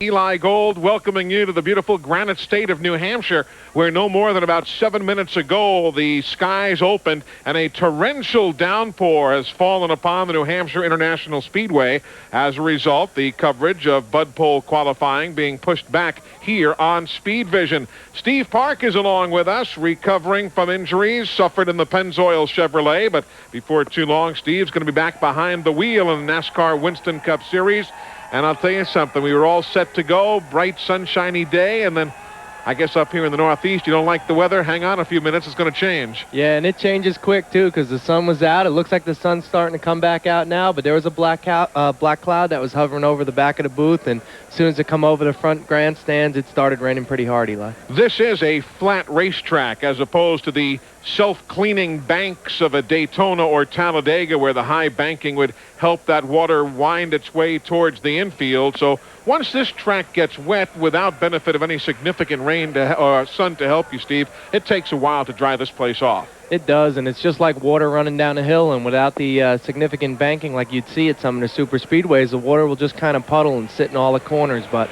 Eli Gold welcoming you to the beautiful granite state of New Hampshire, where no more than about 7 minutes ago the skies opened and a torrential downpour has fallen upon the New Hampshire International Speedway. As a result, the coverage of Bud Pole qualifying being pushed back here on Speed Vision. Steve Park is along with us, recovering from injuries suffered in the Pennzoil Chevrolet, but before too long, Steve's going to be back behind the wheel in the NASCAR Winston Cup Series. And I'll tell you something, we were all set to go, bright, sunshiny day, and then I guess up here in the Northeast, you don't like the weather? Hang on a few minutes, it's going to change. Yeah, and it changes quick, too, because the sun was out. It looks like the sun's starting to come back out now, but there was a black cloud that was hovering over the back of the booth, and as soon as it come over the front grandstands, it started raining pretty hard, Eli. This is a flat racetrack as opposed to the self-cleaning banks of a Daytona or Talladega, where the high banking would help that water wind its way towards the infield. So once this track gets wet without benefit of any significant rain or sun to help you, Steve, it takes a while to dry this place off. It does, and it's just like water running down a hill, and without the significant banking like you'd see at some of the super speedways, the water will just kind of puddle and sit in all the corners. But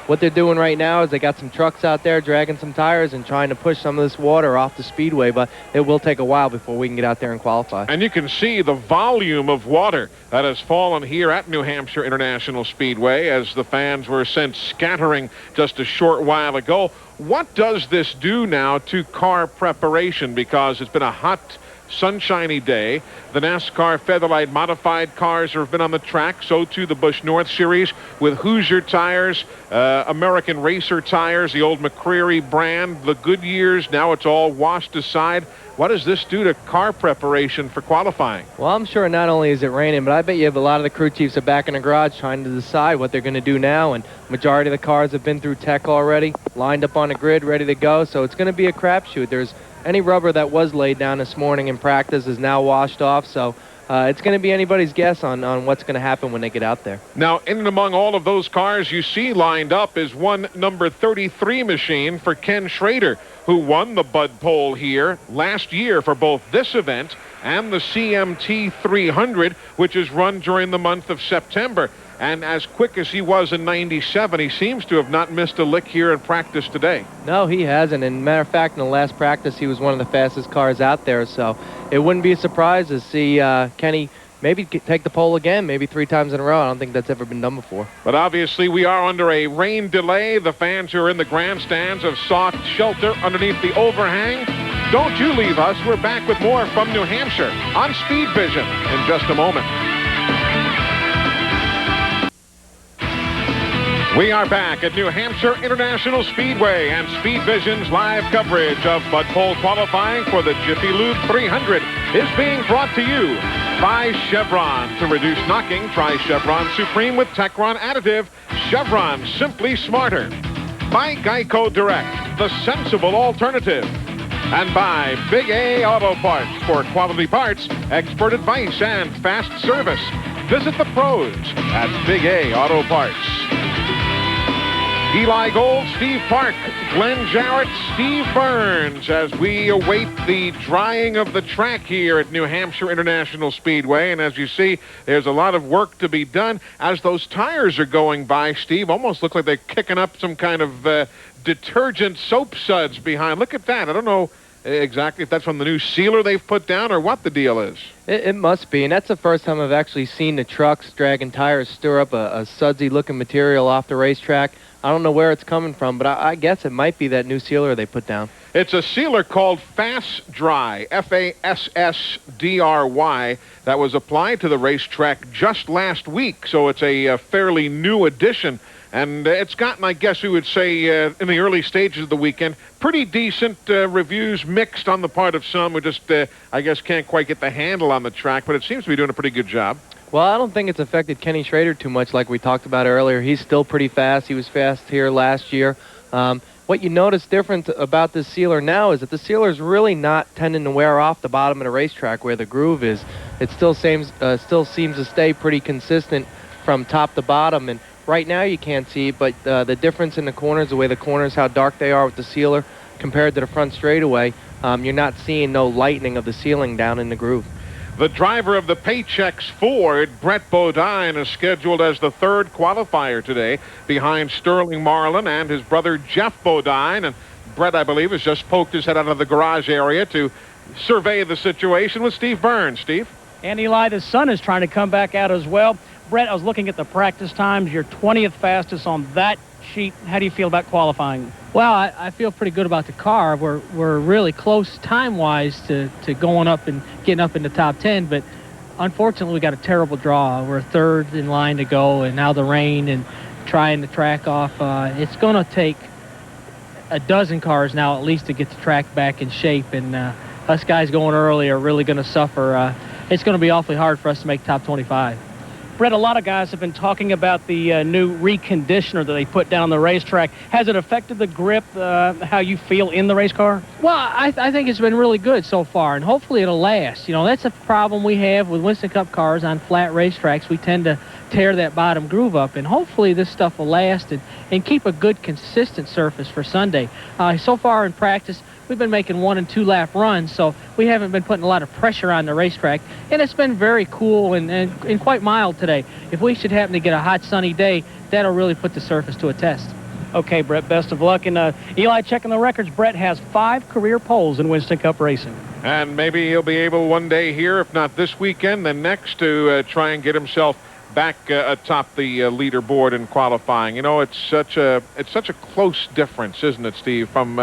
what they're doing right now is they got some trucks out there dragging some tires and trying to push some of this water off the speedway, but it will take a while before we can get out there and qualify. And you can see the volume of water that has fallen here at New Hampshire International Speedway as the fans were sent scattering just a short while ago. What does this do now to car preparation? Because it's been a hot, sunshiny day. The NASCAR Featherlight modified cars have been on the track, so too the Busch North Series with Hoosier tires, American Racer tires, the old McCreary brand, the Goodyears. Now it's all washed aside. What does this do to car preparation for qualifying? Well, I'm sure not only is it raining, but I bet you have a lot of the crew chiefs are back in the garage trying to decide what they're going to do now, and majority of the cars have been through tech already, lined up on the grid, ready to go, so it's going to be a crapshoot. There's any rubber that was laid down this morning in practice is now washed off, so it's going to be anybody's guess on what's going to happen when they get out there. Now, in and among all of those cars you see lined up is one number 33 machine for Ken Schrader, who won the Bud Pole here last year for both this event and the CMT 300, which is run during the month of September. And as quick as he was in '97, he seems to have not missed a lick here in practice today. No, he hasn't. And matter of fact, in the last practice, he was one of the fastest cars out there. So it wouldn't be a surprise to see Kenny maybe take the pole again, maybe 3 times in a row. I don't think that's ever been done before. But obviously, we are under a rain delay. The fans who are in the grandstands have sought shelter underneath the overhang. Don't you leave us. We're back with more from New Hampshire on Speed Vision in just a moment. We are back at New Hampshire International Speedway, and Speed Vision's live coverage of Bud Pole qualifying for the Jiffy Lube 300 is being brought to you by Chevron. To reduce knocking, try Chevron Supreme with Techron additive. Chevron, simply smarter. By Geico Direct, the sensible alternative. And by Big A Auto Parts, for quality parts, expert advice, and fast service. Visit the pros at Big A Auto Parts. Eli Gold, Steve Park, Glenn Jarrett, Steve Burns, as we await the drying of the track here at New Hampshire International Speedway. And as you see, there's a lot of work to be done as those tires are going by, Steve. Almost look like they're kicking up some kind of detergent soap suds behind. Look at that. I don't know exactly if that's from the new sealer they've put down or what the deal is. It must be, and that's the first time I've actually seen the trucks dragging tires stir up a sudsy-looking material off the racetrack. I don't know where it's coming from, but I guess it might be that new sealer they put down. It's a sealer called Fast Dry, F-A-S-S-D-R-Y, that was applied to the racetrack just last week, so it's a fairly new addition. And it's gotten, I guess we would say, in the early stages of the weekend, pretty decent reviews, mixed on the part of some who just, I guess, can't quite get the handle on the track, but it seems to be doing a pretty good job. Well, I don't think it's affected Kenny Schrader too much like we talked about earlier. He's still pretty fast. He was fast here last year. What you notice different about this sealer now is that the sealer is really not tending to wear off the bottom of the racetrack where the groove is. It still seems to stay pretty consistent from top to bottom. And right now you can't see it, but the difference in the corners, the way the corners, how dark they are with the sealer compared to the front straightaway, you're not seeing no lightening of the sealing down in the groove. The driver of the Paychex Ford, Brett Bodine, is scheduled as the third qualifier today behind Sterling Marlin and his brother Jeff Bodine. And Brett, I believe, has just poked his head out of the garage area to survey the situation with Steve Burns. Steve? And Eli, the son is trying to come back out as well. Brett, I was looking at the practice times. You're 20th fastest on that sheet. How do you feel about qualifying? Well, I feel pretty good about the car. We're really close time-wise to going up and getting up in the top 10, but unfortunately we got a terrible draw. We're third in line to go, and now the rain and trying the track off. It's going to take a dozen cars now at least to get the track back in shape, and us guys going early are really going to suffer. It's going to be awfully hard for us to make top 25. Brett, a lot of guys have been talking about the new reconditioner that they put down on the racetrack. Has it affected the grip, how you feel in the race car? Well, I think it's been really good so far, and hopefully it'll last. You know, that's a problem we have with Winston Cup cars on flat racetracks. We tend to tear that bottom groove up, and hopefully this stuff will last and keep a good, consistent surface for Sunday. So far in practice, we've been making 1- and 2-lap runs, so we haven't been putting a lot of pressure on the racetrack, and it's been very cool and quite mild today. If we should happen to get a hot, sunny day, that'll really put the surface to a test. Okay, Brett, best of luck. And Eli, checking the records, Brett has 5 career poles in Winston Cup racing. And maybe he'll be able one day here, if not this weekend, then next, to try and get himself back atop the leaderboard in qualifying. You know, it's such a close difference, isn't it, Steve, from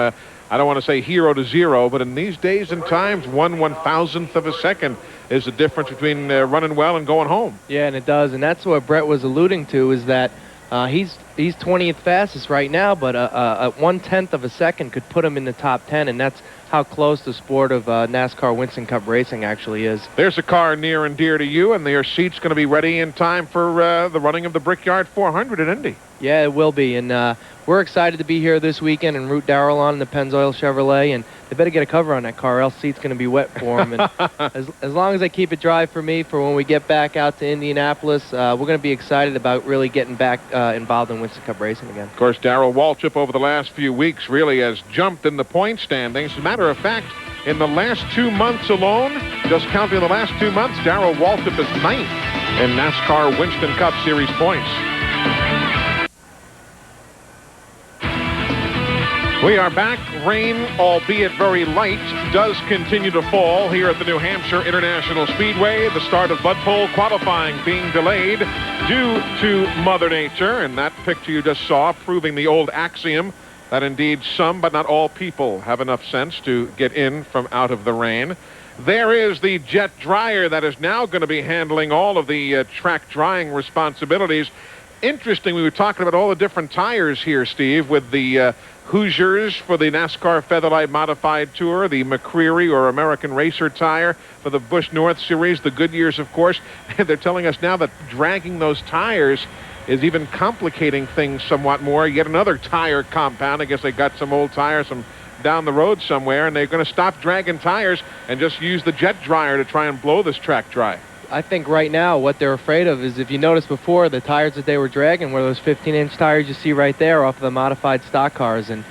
I don't want to say 0 to 0, but in these days and times, 1/1000th of a second is the difference between running well and going home. Yeah, and it does, and that's what Brett was alluding to, is that he's 20th fastest right now, but a 1/10th of a second could put him in the top 10, and that's how close the sport of NASCAR Winston Cup racing actually is. There's a car near and dear to you, and their seat's going to be ready in time for the running of the Brickyard 400 at Indy. Yeah, it will be, and we're excited to be here this weekend and root Darrell on in the Pennzoil Chevrolet, and they better get a cover on that car, or else seat's going to be wet for him. And as long as they keep it dry for me for when we get back out to Indianapolis, we're going to be excited about really getting back involved in Winston Cup racing again. Of course, Darrell Waltrip over the last few weeks really has jumped in the point standings. As a matter of fact, in the last 2 months alone, just counting the last 2 months, Darrell Waltrip is 9th in NASCAR Winston Cup Series points. We are back. Rain, albeit very light, does continue to fall here at the New Hampshire International Speedway. The start of Bud Pole qualifying being delayed due to Mother Nature. And that picture you just saw proving the old axiom that indeed some, but not all people, have enough sense to get in from out of the rain. There is the jet dryer that is now going to be handling all of the track drying responsibilities. Interesting, we were talking about all the different tires here, Steve, with the Hoosiers for the NASCAR Featherlight Modified Tour, the McCreary or American Racer tire for the Busch North Series, the Goodyears, of course. They're telling us now that dragging those tires is even complicating things somewhat more. Yet another tire compound. I guess they got some old tires from down the road somewhere, and they're going to stop dragging tires and just use the jet dryer to try and blow this track dry. I think right now what they're afraid of is, if you notice before, the tires that they were dragging were those 15-inch tires you see right there off of the modified stock cars, and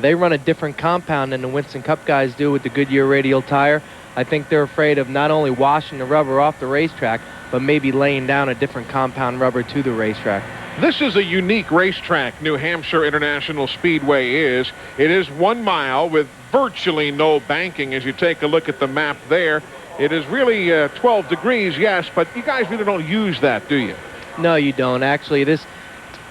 they run a different compound than the Winston Cup guys do with the Goodyear radial tire. I think they're afraid of not only washing the rubber off the racetrack, but maybe laying down a different compound rubber to the racetrack. This is a unique racetrack, New Hampshire International Speedway is. It is 1 mile with virtually no banking. As you take a look at the map there, it is really 12 degrees, yes, but you guys really don't use that, do you? No, you don't. Actually,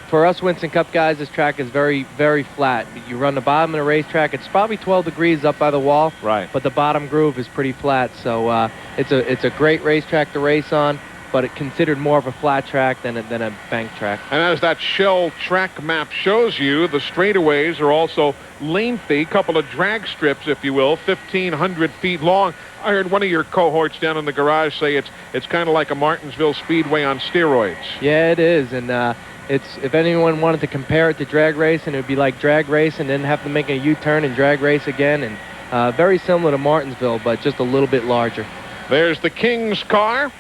for us Winston Cup guys, this track is very, very flat. You run the bottom of the racetrack, it's probably 12 degrees up by the wall, right? But the bottom groove is pretty flat, so it's a great racetrack to race on, but it's considered more of a flat track than a bank track. And as that shell track map shows you, the straightaways are also lengthy, couple of drag strips, if you will, 1,500 feet long. I heard one of your cohorts down in the garage say it's kind of like a Martinsville Speedway on steroids. Yeah, it is, and if anyone wanted to compare it to drag racing, it would be like drag race and then have to make a U-turn and drag race again, and very similar to Martinsville, but just a little bit larger. There's the King's car,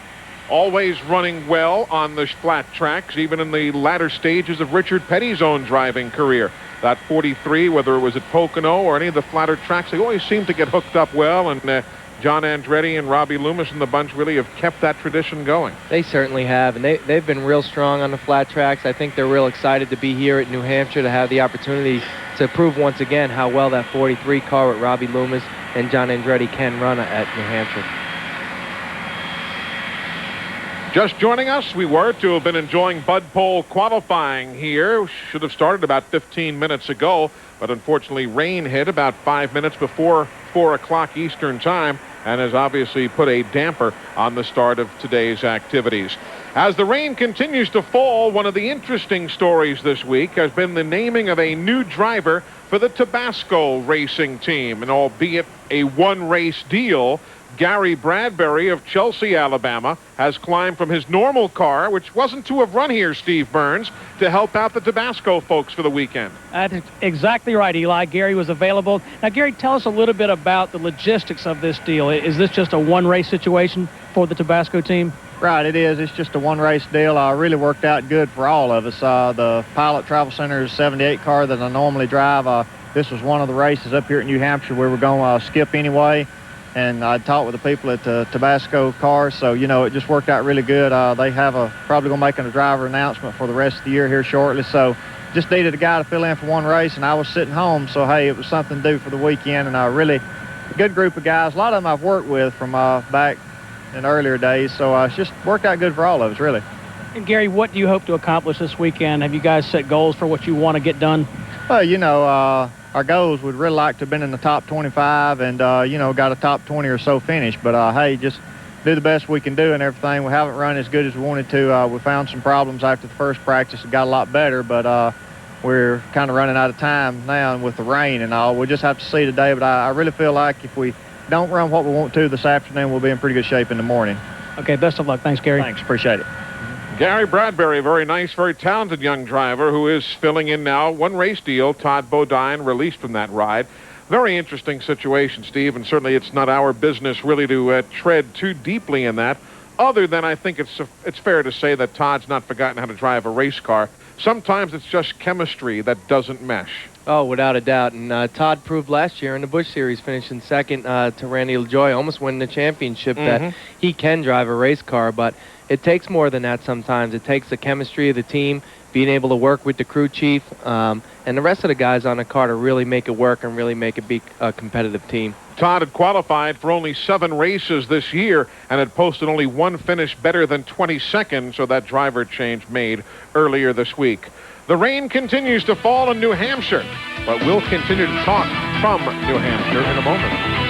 always running well on the flat tracks, even in the latter stages of Richard Petty's own driving career. That 43, whether it was at Pocono or any of the flatter tracks, they always seem to get hooked up well, and John Andretti and Robbie Loomis and the bunch really have kept that tradition going. They certainly have, and they've been real strong on the flat tracks. I think they're real excited to be here at New Hampshire to have the opportunity to prove once again how well that 43 car with Robbie Loomis and John Andretti can run at New Hampshire. Just joining us, we were to have been enjoying Bud Pole qualifying here. Should have started about 15 minutes ago, but unfortunately rain hit about 5 minutes before 4 o'clock Eastern time and has obviously put a damper on the start of today's activities. As the rain continues to fall, one of the interesting stories this week has been the naming of a new driver for the Tabasco racing team, and albeit a one-race deal, Gary Bradbury of Chelsea, Alabama, has climbed from his normal car, which wasn't to have run here, Steve Burns, to help out the Tabasco folks for the weekend. That's exactly right, Eli. Gary was available. Now, Gary, tell us a little bit about the logistics of this deal. Is this just a one-race situation for the Tabasco team? Right, it is. It's just a one-race deal. Really worked out good for all of us. The Pilot Travel Center's 78 car that I normally drive, this was one of the races up here at New Hampshire we were going to skip anyway. And I talked with the people at the Tabasco cars, so, you know, it just worked out really good. They have probably going to make a driver announcement for the rest of the year here shortly, so just needed a guy to fill in for one race, and I was sitting home, so, hey, it was something to do for the weekend, and really a good group of guys. A lot of them I've worked with from back in earlier days, so it's just worked out good for all of us, really. And, Gary, what do you hope to accomplish this weekend? Have you guys set goals for what you want to get done? Well, you know, our goals would really like to have been in the top 25 and, you know, got a top 20 or so finish. But, hey, just do the best we can do and everything. We haven't run as good as we wanted to. We found some problems after the first practice. It got a lot better, but we're kind of running out of time now with the rain and all. We'll just have to see today. But I really feel like if we don't run what we want to this afternoon, we'll be in pretty good shape in the morning. Okay, best of luck. Thanks, Gary. Thanks. Appreciate it. Gary Bradbury, very nice, very talented young driver who is filling in now. One race deal, Todd Bodine released from that ride. Very interesting situation, Steve, and certainly it's not our business really to tread too deeply in that, other than I think it's fair to say that Todd's not forgotten how to drive a race car. Sometimes it's just chemistry that doesn't mesh. Oh, without a doubt. And Todd proved last year in the Busch Series, finishing second to Randy LaJoie, almost winning the championship, that he can drive a race car. But it takes more than that sometimes. It takes the chemistry of the team, being able to work with the crew chief, and the rest of the guys on the car to really make it work and really make it be a competitive team. Todd had qualified for only 7 races this year and had posted only one finish better than 22nd, so that driver change made earlier this week. The rain continues to fall in New Hampshire, but we'll continue to talk from New Hampshire in a moment.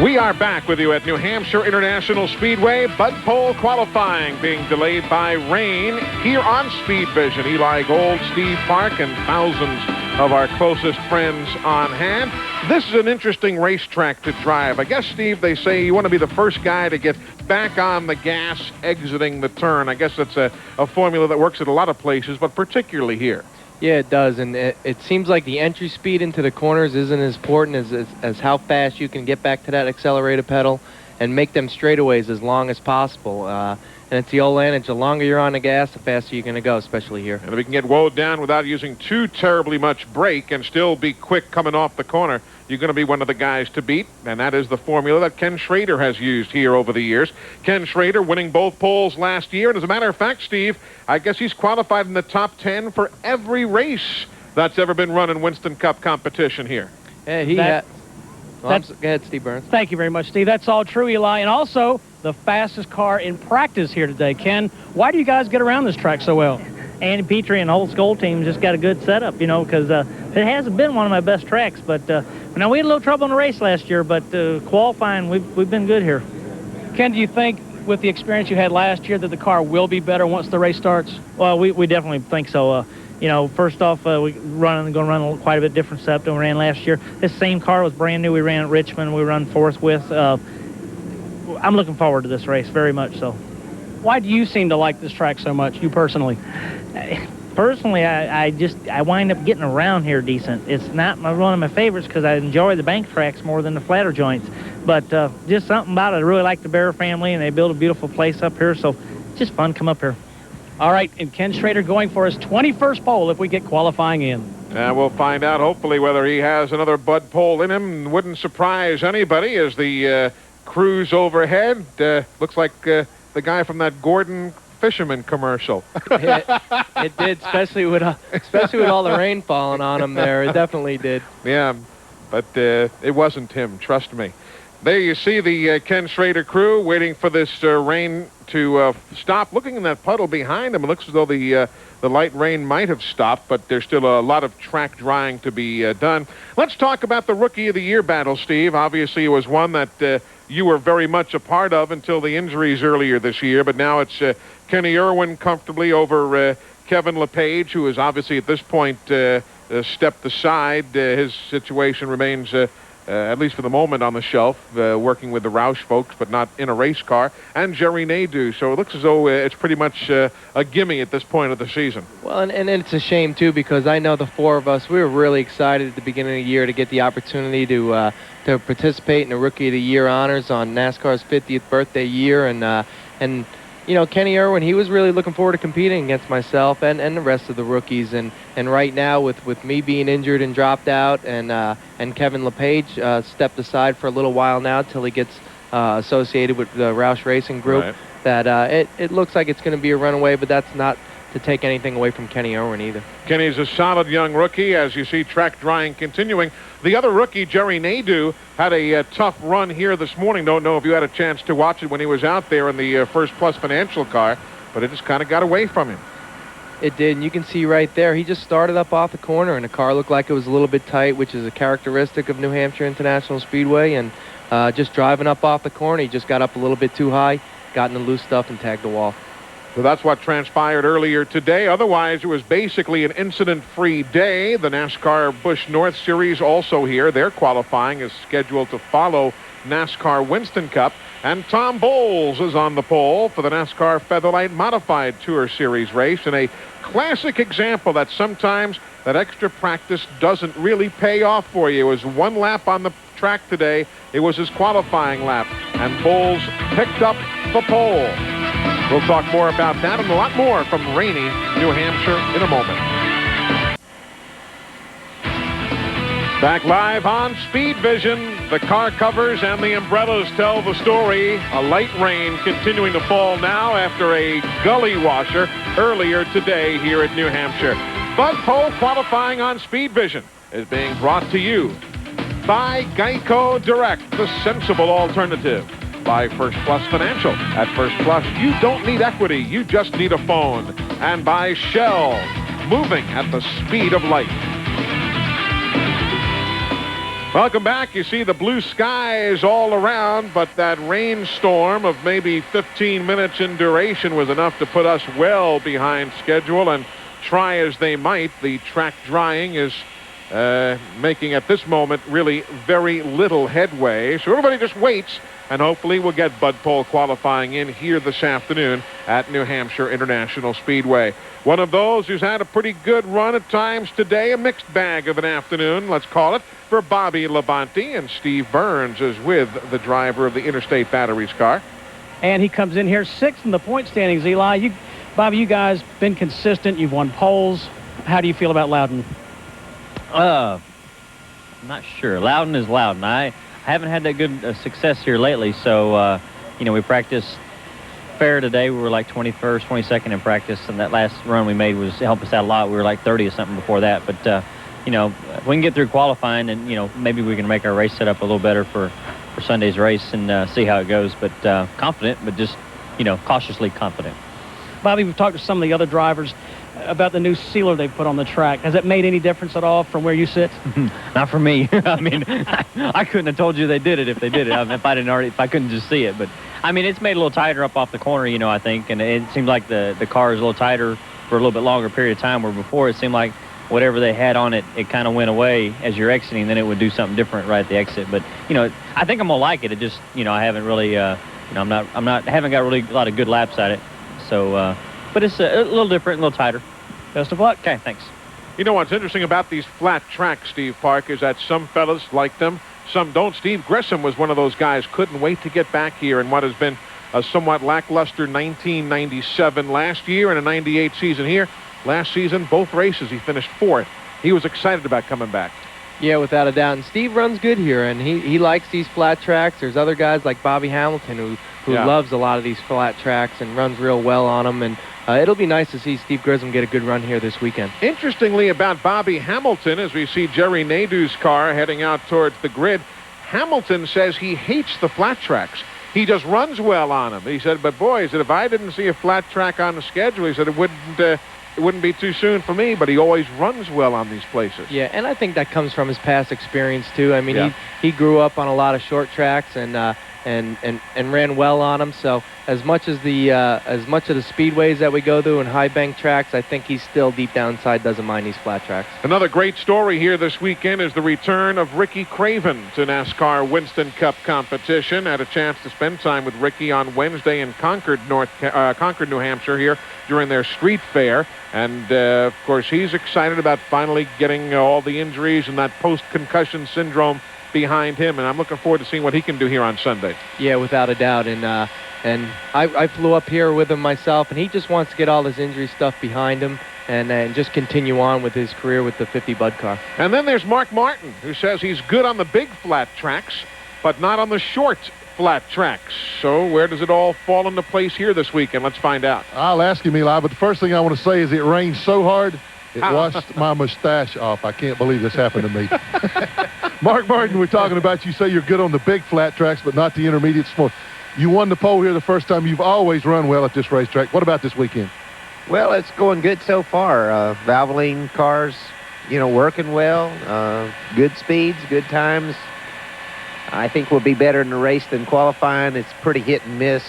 We are back with you at New Hampshire International Speedway. Bud Pole qualifying being delayed by rain here on Speed Vision. Eli Gold, Steve Park, and thousands of our closest friends on hand. This is an interesting racetrack to drive. I guess, Steve, they say you want to be the first guy to get back on the gas exiting the turn. I guess that's a formula that works at a lot of places, but particularly here. Yeah, it does, and it seems like the entry speed into the corners isn't as important as how fast you can get back to that accelerator pedal and make them straightaways as long as possible. And it's the old adage, the longer you're on the gas, the faster you're going to go, especially here. And if we can get woed down without using too terribly much brake and still be quick coming off the corner, you're going to be one of the guys to beat, and that is the formula that Ken Schrader has used here over the years. Ken Schrader winning both poles last year, and as a matter of fact, Steve, I guess he's qualified in the top 10 for every race that's ever been run in Winston Cup competition here. Yeah, go ahead, Steve Burns. Thank you very much, Steve. That's all true, Eli, and also the fastest car in practice here today. Ken, why do you guys get around this track so well? Andy Petrie and the whole Skoll team just got a good setup, you know, because it hasn't been one of my best tracks. But now we had a little trouble in the race last year, but qualifying, we've been good here. Ken, do you think with the experience you had last year that the car will be better once the race starts? Well, we definitely think so. You know, first off, we're going to run quite a bit different setup than we ran last year. This same car was brand new. We ran at Richmond. We run fourth with. I'm looking forward to this race very much so. Why do you seem to like this track so much, you personally? Personally, I wind up getting around here decent. It's not one of my favorites because I enjoy the bank tracks more than the flatter joints. But just something about it. I really like the Bear family, and they built a beautiful place up here, so it's just fun to come up here. All right, and Ken Schrader going for his 21st pole if we get qualifying in. We'll find out, hopefully, whether he has another Bud Pole in him. Wouldn't surprise anybody as the cruise overhead. Looks like the guy from that Gordon Fisherman commercial. It did, especially with all the rain falling on him there. It definitely did. Yeah, but it wasn't him, trust me. There you see the Ken Schrader crew waiting for this rain to stop. Looking in that puddle behind them, it looks as though the light rain might have stopped, but there's still a lot of track drying to be done. Let's talk about the Rookie of the Year battle, Steve. Obviously, it was one that you were very much a part of until the injuries earlier this year, but now it's Kenny Irwin comfortably over Kevin LePage, who is obviously at this point stepped aside. His situation remains, at least for the moment, on the shelf, working with the Roush folks, but not in a race car, and Jerry Nadeau. So it looks as though it's pretty much a gimme at this point of the season. Well, and it's a shame, too, because I know the four of us, we were really excited at the beginning of the year to get the opportunity to participate in the Rookie of the Year honors on NASCAR's 50th birthday year. And you know, Kenny Irwin, he was really looking forward to competing against myself and the rest of the rookies. And right now, with me being injured and dropped out, and Kevin LePage stepped aside for a little while now till he gets associated with the Roush Racing Group, right, that it looks like it's going to be a runaway, but that's not to take anything away from Kenny Irwin either. Kenny's a solid young rookie, as you see track drying continuing. The other rookie, Jerry Nadeau, had a tough run here this morning. Don't know if you had a chance to watch it when he was out there in the First Plus Financial car, but it just kind of got away from him. It did, and you can see right there, he just started up off the corner, and the car looked like it was a little bit tight, which is a characteristic of New Hampshire International Speedway, and just driving up off the corner, he just got up a little bit too high, got in the loose stuff, and tagged the wall. So that's what transpired earlier today. Otherwise, it was basically an incident-free day. The NASCAR Busch North Series also here. Their qualifying is scheduled to follow NASCAR Winston Cup. And Tom Bowles is on the pole for the NASCAR Featherlight Modified Tour Series race in a classic example that sometimes that extra practice doesn't really pay off for you. It was one lap on the track today. It was his qualifying lap, and Bowles picked up the pole. We'll talk more about that and a lot more from rainy New Hampshire in a moment. Back live on Speed Vision, the car covers and the umbrellas tell the story. A light rain continuing to fall now after a gully washer earlier today here at New Hampshire. Bud Pole qualifying on Speed Vision is being brought to you by Geico Direct, the sensible alternative. By First Plus Financial. At First Plus, you don't need equity, you just need a phone. And by Shell, moving at the speed of light. Welcome back. You see the blue skies all around, but that rainstorm of maybe 15 minutes in duration was enough to put us well behind schedule, and try as they might, the track drying is making at this moment really very little headway. So everybody just waits, and hopefully we'll get Bud Pole qualifying in here this afternoon at New Hampshire International Speedway. One of those who's had a pretty good run at times today, a mixed bag of an afternoon, let's call it, for Bobby Labonte, and Steve Burns is with the driver of the Interstate Batteries car. And he comes in here sixth in the point standings, Eli. Bobby, you guys been consistent. You've won poles. How do you feel about Loudon? I'm not sure. Loudon is Loudon. I haven't had that good success here lately, so, you know, we practiced fair today. We were like 21st, 22nd in practice, and that last run we made was helped us out a lot. We were like 30 or something before that, but, you know, if we can get through qualifying, and, you know, maybe we can make our race setup a little better for Sunday's race and see how it goes, but confident, but just, you know, cautiously confident. Bobby, we've talked to some of the other drivers about the new sealer they put on the track. Has it made any difference at all from where you sit? Not for me. I mean, I couldn't have told you they did it if they did it. I mean, if I couldn't just see it. But I mean, it's made a little tighter up off the corner, you know, I think, and it seems like the car is a little tighter for a little bit longer period of time, where before it seemed like whatever they had on it, it kind of went away as you're exiting, then it would do something different right at the exit. But, you know, I think I'm gonna like it. It just, you know, I haven't really, you know, haven't got really a lot of good laps at it. So, but it's a little different, a little tighter. Best of luck. Okay, thanks. You know what's interesting about these flat tracks, Steve Park, is that some fellas like them, some don't. Steve Grissom was one of those guys, couldn't wait to get back here in what has been a somewhat lackluster 1997 last year and a 98 season here. Last season, both races, he finished fourth. he was excited about coming back. Yeah, without a doubt. And Steve runs good here, and he likes these flat tracks. There's other guys like Bobby Hamilton who loves a lot of these flat tracks and runs real well on them. And it'll be nice to see Steve Grissom get a good run here this weekend. Interestingly about Bobby Hamilton, as we see Jerry Nadeau's car heading out towards the grid, Hamilton says he hates the flat tracks. He just runs well on them. He said, but boy, he said, if I didn't see a flat track on the schedule, he said it wouldn't be too soon for me, but he always runs well on these places. Yeah, and I think that comes from his past experience too. I mean, he grew up on a lot of short tracks and ran well on them. So as much of the speedways that we go through and high bank tracks, I think he's still deep down inside doesn't mind these flat tracks. Another great story here this weekend is the return of Ricky Craven to NASCAR Winston Cup competition. Had a chance to spend time with Ricky on Wednesday in Concord, New Hampshire here during their street fair. And, of course, he's excited about finally getting all the injuries and that post-concussion syndrome behind him. And I'm looking forward to seeing what he can do here on Sunday. Yeah, without a doubt. And I flew up here with him myself, and he just wants to get all this injury stuff behind him and just continue on with his career with the 50 Bud car. And then there's Mark Martin, who says he's good on the big flat tracks, but not on the short flat tracks. So where does it all fall into place here this weekend? Let's find out. I'll ask him, Eli, but the first thing I want to say is it rained so hard, it washed my mustache off. I can't believe this happened to me. Mark Martin, we're talking about, you say you're good on the big flat tracks, but not the intermediate small. You won the pole here the first time. You've always run well at this racetrack. What about this weekend? Well, it's going good so far. Valvoline cars, working well. Good speeds, good times. I think we'll be better in the race than qualifying. It's pretty hit and miss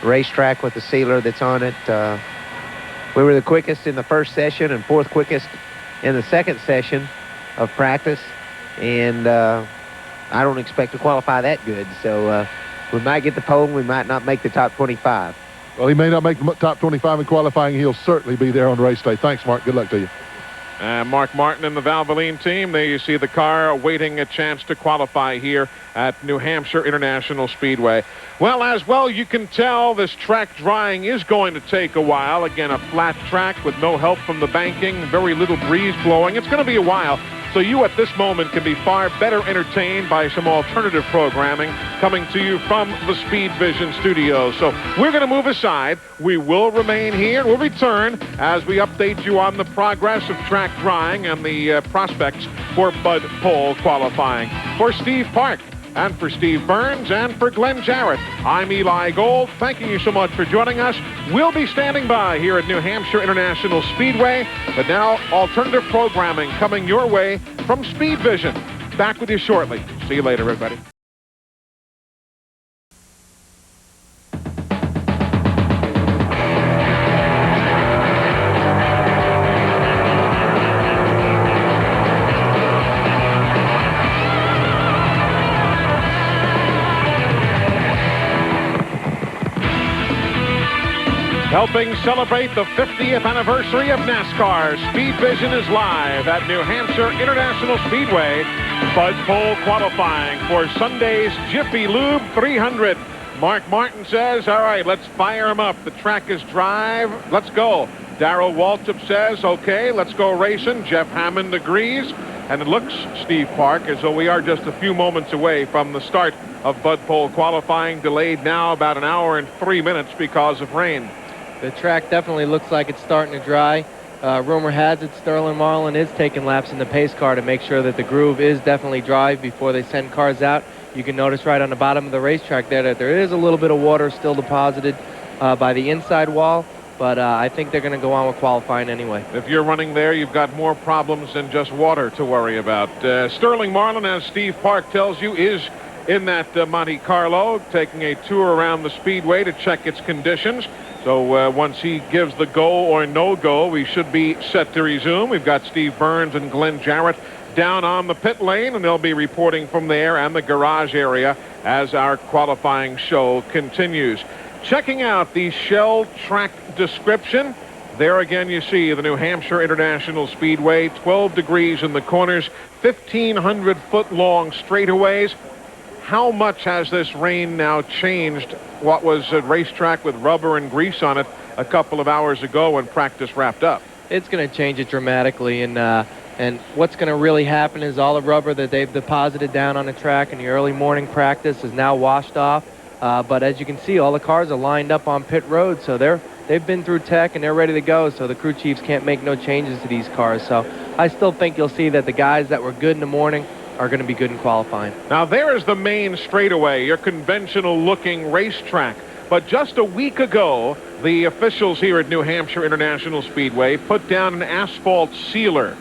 racetrack with the sealer that's on it. We were the quickest in the first session and fourth quickest in the second session of practice. And I don't expect to qualify that good. So we might get the pole, we might not make the top 25. Well, he may not make the top 25 in qualifying. He'll certainly be there on race day. Thanks, Mark. Good luck to you. Mark Martin and the Valvoline team, there you see the car awaiting a chance to qualify here at New Hampshire International Speedway. Well, as well you can tell, this track drying is going to take a while. Again, a flat track with no help from the banking, very little breeze blowing. It's going to be a while. So you at this moment can be far better entertained by some alternative programming coming to you from the Speed Vision studios. So we're going to move aside. We will remain here. We'll return as we update you on the progress of track drying and the prospects for Bud Pole qualifying. For Steve Park, and for Steve Burns, and for Glenn Jarrett, I'm Eli Gold. Thanking you so much for joining us. We'll be standing by here at New Hampshire International Speedway. But now, alternative programming coming your way from Speed Vision. Back with you shortly. See you later, everybody. Helping celebrate the 50th anniversary of NASCAR, Speed Vision is live at New Hampshire International Speedway. Bud Pole qualifying for Sunday's Jiffy Lube 300. Mark Martin says, all right, let's fire him up. The track is dry. Let's go. Darrell Waltrip says, okay, let's go racing. Jeff Hammond agrees. And it looks, Steve Park, as though we are just a few moments away from the start of Bud Pole qualifying, delayed now about an hour and 3 minutes because of rain. The track definitely looks like it's starting to dry. Rumor has it Sterling Marlin is taking laps in the pace car to make sure that the groove is definitely dry before they send cars out. You can notice right on the bottom of the racetrack there that there is a little bit of water still deposited by the inside wall, but I think they're going to go on with qualifying anyway. If you're running there, you've got more problems than just water to worry about. Sterling Marlin, as Steve Park tells you, is in that Monte Carlo, taking a tour around the speedway to check its conditions. So once he gives the go or no-go, we should be set to resume. We've got Steve Burns and Glenn Jarrett down on the pit lane, and they'll be reporting from there and the garage area as our qualifying show continues. Checking out the shell track description. There again you see the New Hampshire International Speedway, 12 degrees in the corners, 1,500-foot-long straightaways. How much has this rain now changed what was a racetrack with rubber and grease on it a couple of hours ago when practice wrapped up? It's going to change it dramatically, and And what's going to really happen is all the rubber that they've deposited down on the track in the early morning practice is now washed off. But as you can see, all the cars are lined up on pit road, so they've been through tech and they're ready to go, so the crew chiefs can't make no changes to these cars. So I still think you'll see that the guys that were good in the morning are going to be good in qualifying. Now there is the main straightaway, your conventional-looking racetrack. But just a week ago, the officials here at New Hampshire International Speedway put down an asphalt sealer.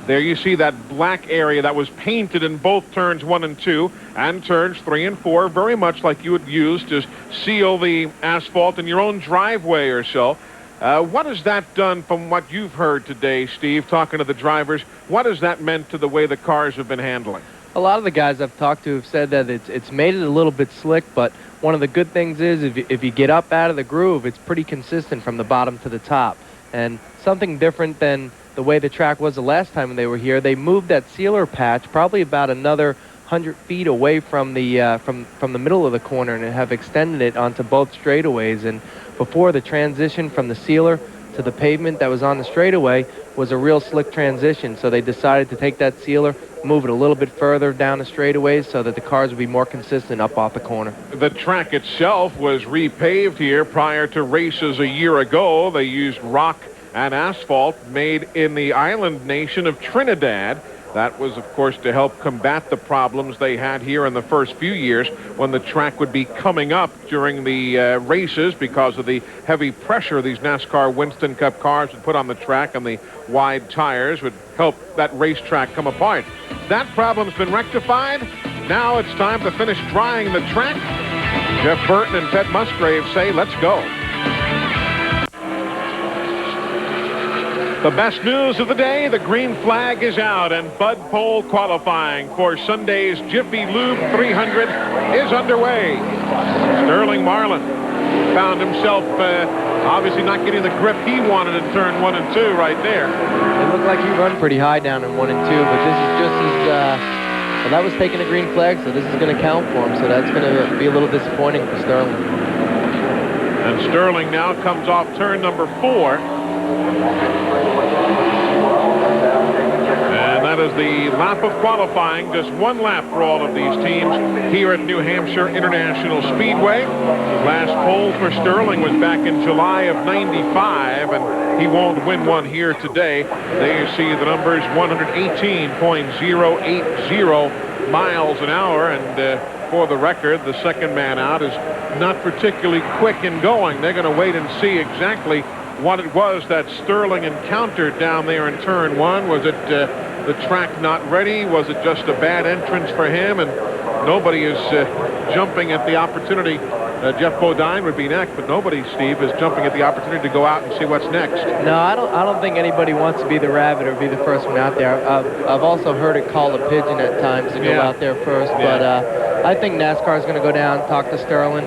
There you see that black area that was painted in both turns 1 and 2 and turns 3 and 4, very much like you would use to seal the asphalt in your own driveway or so. What has that done from what you've heard today, Steve, talking to the drivers? What has that meant to the way the cars have been handling? A lot of the guys I've talked to have said that it's made it a little bit slick, but one of the good things is if you get up out of the groove, it's pretty consistent from the bottom to the top. And something different than the way the track was the last time they were here, they moved that sealer patch probably about another 100 feet away from the from the middle of the corner and have extended it onto both straightaways. And before, the transition from the sealer to the pavement that was on the straightaway was a real slick transition, so they decided to take that sealer, move it a little bit further down the straightaways so that the cars would be more consistent up off the corner. The track itself was repaved here prior to races a year ago. They used rock and asphalt made in the island nation of Trinidad. That was, of course, to help combat the problems they had here in the first few years when the track would be coming up during the races because of the heavy pressure these NASCAR Winston Cup cars would put on the track, and the wide tires would help that racetrack come apart. That problem's been rectified. Now it's time to finish drying the track. Jeff Burton and Ted Musgrave say, let's go. The best news of the day, the green flag is out, and Bud Pole qualifying for Sunday's Jiffy Lube 300 is underway. Sterling Marlin found himself obviously not getting the grip he wanted in turn 1 and 2 right there. It looked like he run pretty high down in 1 and 2, but this is just as well, that was taking a green flag, so this is going to count for him, so that's going to be a little disappointing for Sterling. And Sterling now comes off turn number 4. And that is the lap of qualifying, just one lap for all of these teams here at New Hampshire International Speedway. Last pole for Sterling was back in July of '95, and he won't win one here today. There you see the numbers, 118.080 miles an hour, and for the record, the second man out is not particularly quick in going. They're going to wait and see exactly what it was that Sterling encountered down there in turn 1. Was it the track not ready? Was it just a bad entrance for him? And nobody is jumping at the opportunity. Jeff Bodine would be next, but nobody, Steve, is jumping at the opportunity to go out and see what's next. No, I don't think anybody wants to be the rabbit or be the first one out there. I've also heard it called a pigeon at times to go out there first, but I think NASCAR is going to go down, talk to Sterling,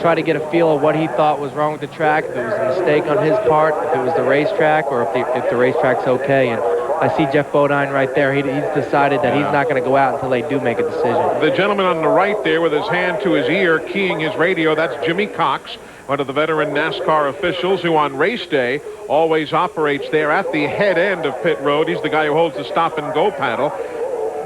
try to get a feel of what he thought was wrong with the track, if it was a mistake on his part, if it was the racetrack, or if the racetrack's okay. And I see Jeff Bodine right there. He's decided that he's not going to go out until they do make a decision. The gentleman on the right there with his hand to his ear, keying his radio, that's Jimmy Cox, one of the veteran NASCAR officials who on race day always operates there at the head end of pit road. He's the guy who holds the stop-and-go paddle.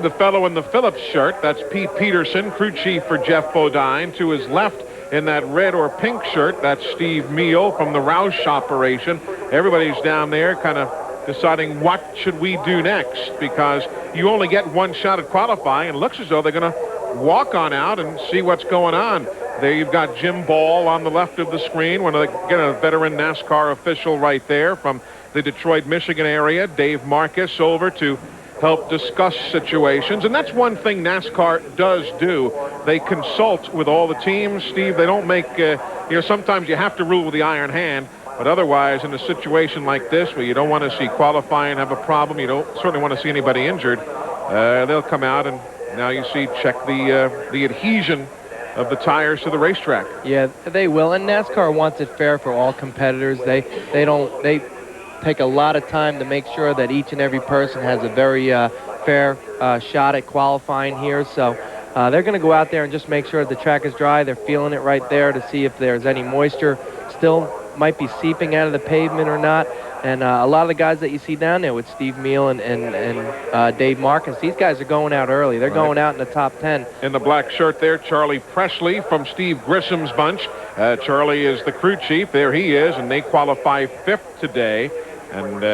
The fellow in the Phillips shirt, that's Pete Peterson, crew chief for Jeff Bodine. To his left, in that red or pink shirt, that's Steve Meal from the Roush operation. Everybody's down there kind of deciding what should we do next, because you only get one shot at qualifying, and it looks as though they're going to walk on out and see what's going on. There you've got Jim Ball on the left of the screen, one of the, again, a veteran NASCAR official right there from the Detroit, Michigan area. Dave Marcus over to help discuss situations. And that's one thing NASCAR does do. They consult with all the teams. Steve, they don't make, sometimes you have to rule with the iron hand, but otherwise in a situation like this where you don't want to see qualifying have a problem, you don't certainly want to see anybody injured, they'll come out and now you see check the adhesion of the tires to the racetrack. Yeah, they will, and NASCAR wants it fair for all competitors. They take a lot of time to make sure that each and every person has a very fair shot at qualifying here. So they're going to go out there and just make sure that the track is dry. They're feeling it right there to see if there's any moisture still might be seeping out of the pavement or not. And a lot of the guys that you see down there with Steve Meal and Dave Marcus, these guys are going out early. They're going out in the top 10. In the black shirt there, Charlie Presley from Steve Grissom's bunch. Charlie is the crew chief. There he is, and they qualify 5th today. And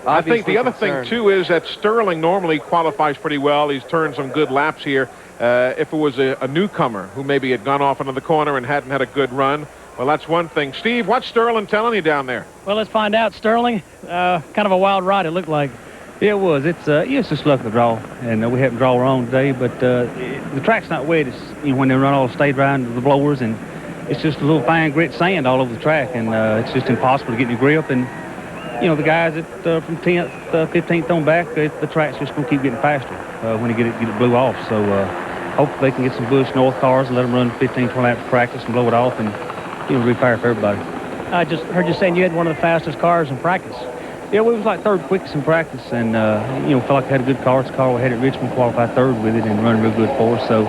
I think the other thing, too, is that Sterling normally qualifies pretty well. He's turned some good laps here. If it was a newcomer who maybe had gone off into the corner and hadn't had a good run, well, that's one thing. Steve, what's Sterling telling you down there? Well, let's find out. Sterling, kind of a wild ride, it looked like. Yeah, it was. It's just luck of the draw, and we happened to draw wrong today. But the track's not wet. It's when they run all the state around the blowers, and it's just a little fine grit sand all over the track, and it's just impossible to get any grip. And the guys that from 10th, 15th on back, the track's just going to keep getting faster when they get it blew off. So hopefully they can get some Bush North cars and let them run 15, 20 laps of practice and blow it off, and be fair for everybody. I just heard you saying you had one of the fastest cars in practice. Yeah, we was like 3rd quickest in practice, and felt like I had a good car. It's a car we had at Richmond, qualified 3rd with it, and running real good for us. So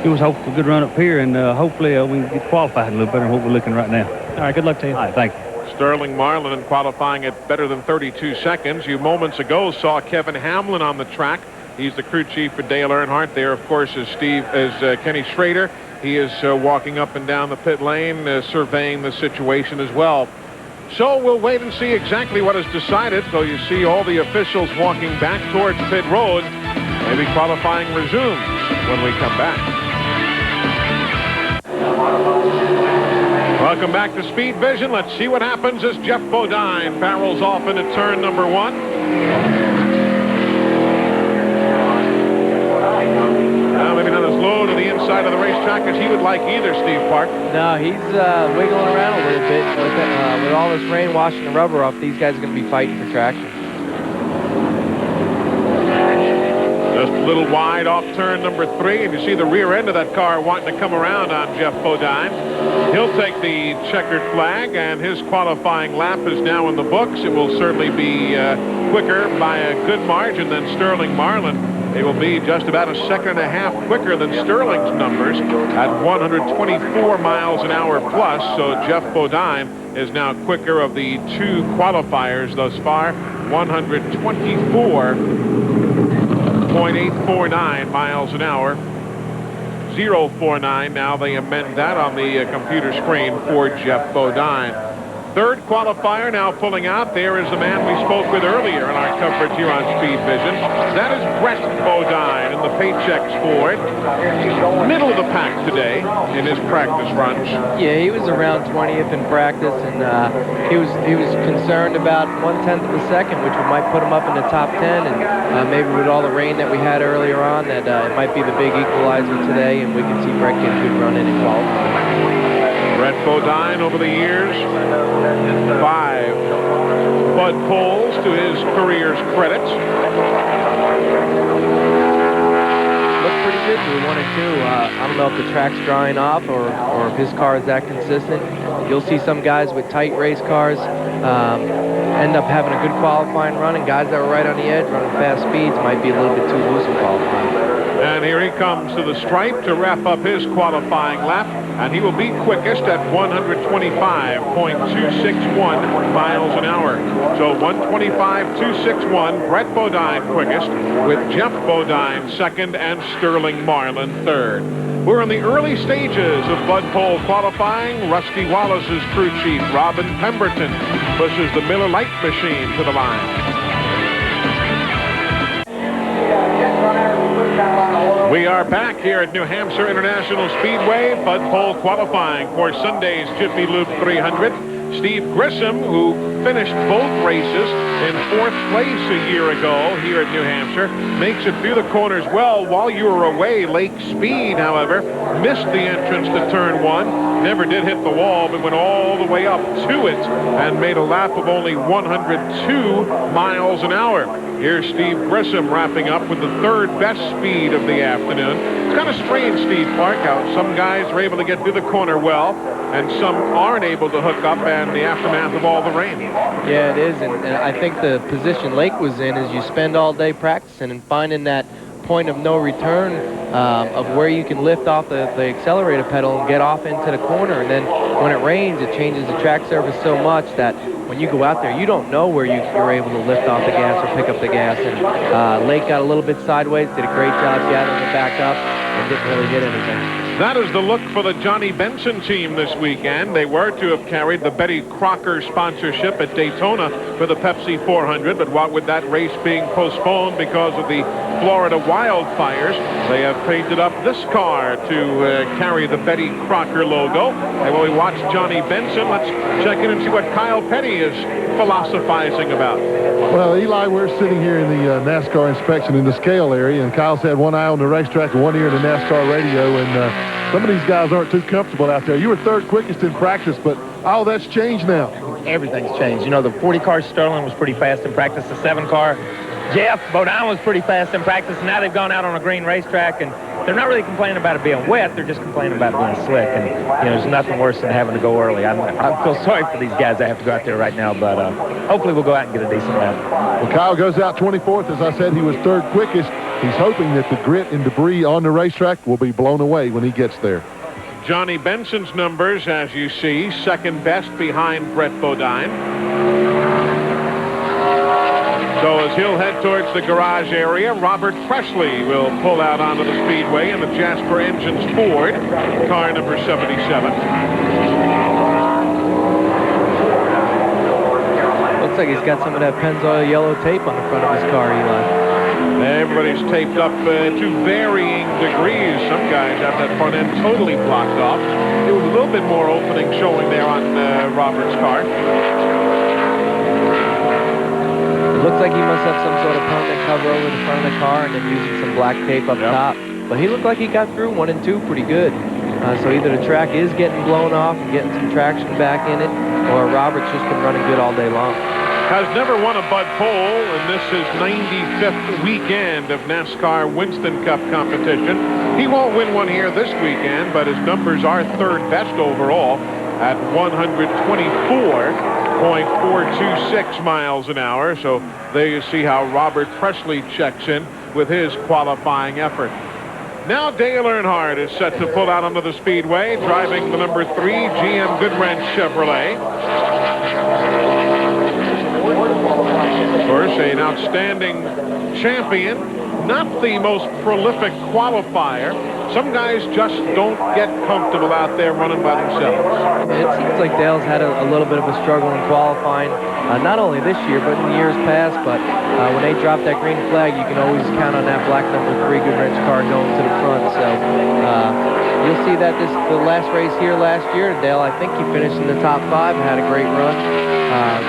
it was hopeful for a good run up here, and hopefully we can get qualified a little better than what we're looking right now. All right, good luck to you. All right, thank you. Sterling Marlin qualifying at better than 32 seconds. You moments ago saw Kevin Hamlin on the track. He's the crew chief for Dale Earnhardt. There, of course, is Kenny Schrader. He is walking up and down the pit lane, surveying the situation as well. So we'll wait and see exactly what is decided. So you see all the officials walking back towards pit road. Maybe qualifying resumes when we come back. Welcome back to Speed Vision. Let's see what happens as Jeff Bodine barrels off into turn number 1. Maybe not as low to the inside of the racetrack as he would like either, Steve Park. No, he's wiggling around a little bit. With all this rain washing the rubber off, these guys are going to be fighting for traction. Just a little wide off turn number 3, and you see the rear end of that car wanting to come around on Jeff Bodine. He'll take the checkered flag, and his qualifying lap is now in the books. It will certainly be quicker by a good margin than Sterling Marlin. It will be just about a second and a half quicker than Sterling's numbers at 124 miles an hour plus. So Jeff Bodine is now quicker of the 2 qualifiers thus far. 124.849 miles an hour. 049. Now they amend that on the computer screen for Jeff Bodine. 3rd qualifier now pulling out. There is the man we spoke with earlier in our coverage here on Speed Vision. That is Brett Bodine in the Paychex Ford. Middle of the pack today in his practice runs. Yeah, he was around 20th in practice, and he was concerned about 1/10 of a second, which might put him up in the top 10. And maybe with all the rain that we had earlier on, that it might be the big equalizer today, and we can see Brett get a good run in qualifying. Brett Bodine over the years, 5 Bud poles to his career's credit. Looked pretty good through 1 and 2. I don't know if the track's drying off or if his car is that consistent. You'll see some guys with tight race cars end up having a good qualifying run, and guys that were right on the edge running fast speeds might be a little bit too loose in qualifying. And here he comes to the stripe to wrap up his qualifying lap, and he will be quickest at 125.261 miles an hour. So 125.261, Brett Bodine quickest, with Jeff Bodine 2nd and Sterling Marlin 3rd. We're in the early stages of Bud Pole qualifying. Rusty Wallace's crew chief, Robin Pemberton, pushes the Miller Lite machine to the line. We are back here at New Hampshire International Speedway. Bud Pole qualifying for Sunday's Jiffy Lube 300. Steve Grissom, who finished both races in 4th place a year ago here at New Hampshire, makes it through the corners well. While you were away, Lake Speed, however, missed the entrance to turn 1. Never did hit the wall, but went all the way up to it and made a lap of only 102 miles an hour. Here's Steve Grissom wrapping up with the 3rd best speed of the afternoon. It's kind of strange, Steve Park, how some guys are able to get through the corner well and some aren't able to hook up in the aftermath of all the rain. Yeah, it is, and I think the position Lake was in is you spend all day practicing and finding that point of no return of where you can lift off the accelerator pedal and get off into the corner. And then when it rains, it changes the track surface so much that when you go out there, you don't know where you're able to lift off the gas or pick up the gas. And Lake got a little bit sideways, did a great job gathering it back up, and didn't really hit anything. That is the look for the Johnny Benson team this weekend. They were to have carried the Betty Crocker sponsorship at Daytona for the Pepsi 400, but what with that race being postponed because of the Florida wildfires, they have painted up this car to carry the Betty Crocker logo. And while we watch Johnny Benson, let's check in and see what Kyle Petty is philosophizing about. Well, Eli, we're sitting here in the NASCAR inspection in the scale area, and Kyle's had one eye on the racetrack and one ear to the NASCAR radio, and some of these guys aren't too comfortable out there. You were third quickest in practice, but all that's changed now. Everything's changed. You know, the 40 car Sterling was pretty fast in practice. The 7 car Jeff Bodine was pretty fast in practice. And now they've gone out on a green racetrack, and they're not really complaining about it being wet. They're just complaining about it being slick. And, you know, there's nothing worse than having to go early. I feel sorry for these guys that have to go out there right now, but hopefully we'll go out and get a decent lap. Well, Kyle goes out 24th. As I said, he was third quickest. He's hoping that the grit and debris on the racetrack will be blown away when he gets there. Johnny Benson's numbers, as you see, second best behind Brett Bodine. So as he'll head towards the garage area, Robert Presley will pull out onto the speedway in the Jasper Engines Ford, car number 77. Looks like he's got some of that Pennzoil yellow tape on the front of his car, Eli. Everybody's taped up to varying degrees. Some guys have that front end totally blocked off. There was a little bit more opening showing there on Robert's car. It looks like he must have some sort of permanent cover over the front of the car and then using some black tape up top. But he looked like he got through 1 and 2 pretty good. So either the track is getting blown off and getting some traction back in it, or Robert's just been running good all day long. Has never won a Bud Pole, and this is 95th weekend of NASCAR Winston Cup competition. He won't win one here this weekend, but his numbers are third best overall at 124.426 miles an hour. So there you see how Robert Presley checks in with his qualifying effort. Now Dale Earnhardt is set to pull out onto the speedway, driving the number 3 GM Goodwrench Chevrolet. Of course, an outstanding champion, not the most prolific qualifier. Some guys just don't get comfortable out there running by themselves. It seems like Dale's had a little bit of a struggle in qualifying, not only this year, but in years past. But when they drop that green flag, you can always count on that black number 3 Goodwrench car going to the front. So you'll see that the last race here last year, Dale, I think he finished in the top 5 and had a great run.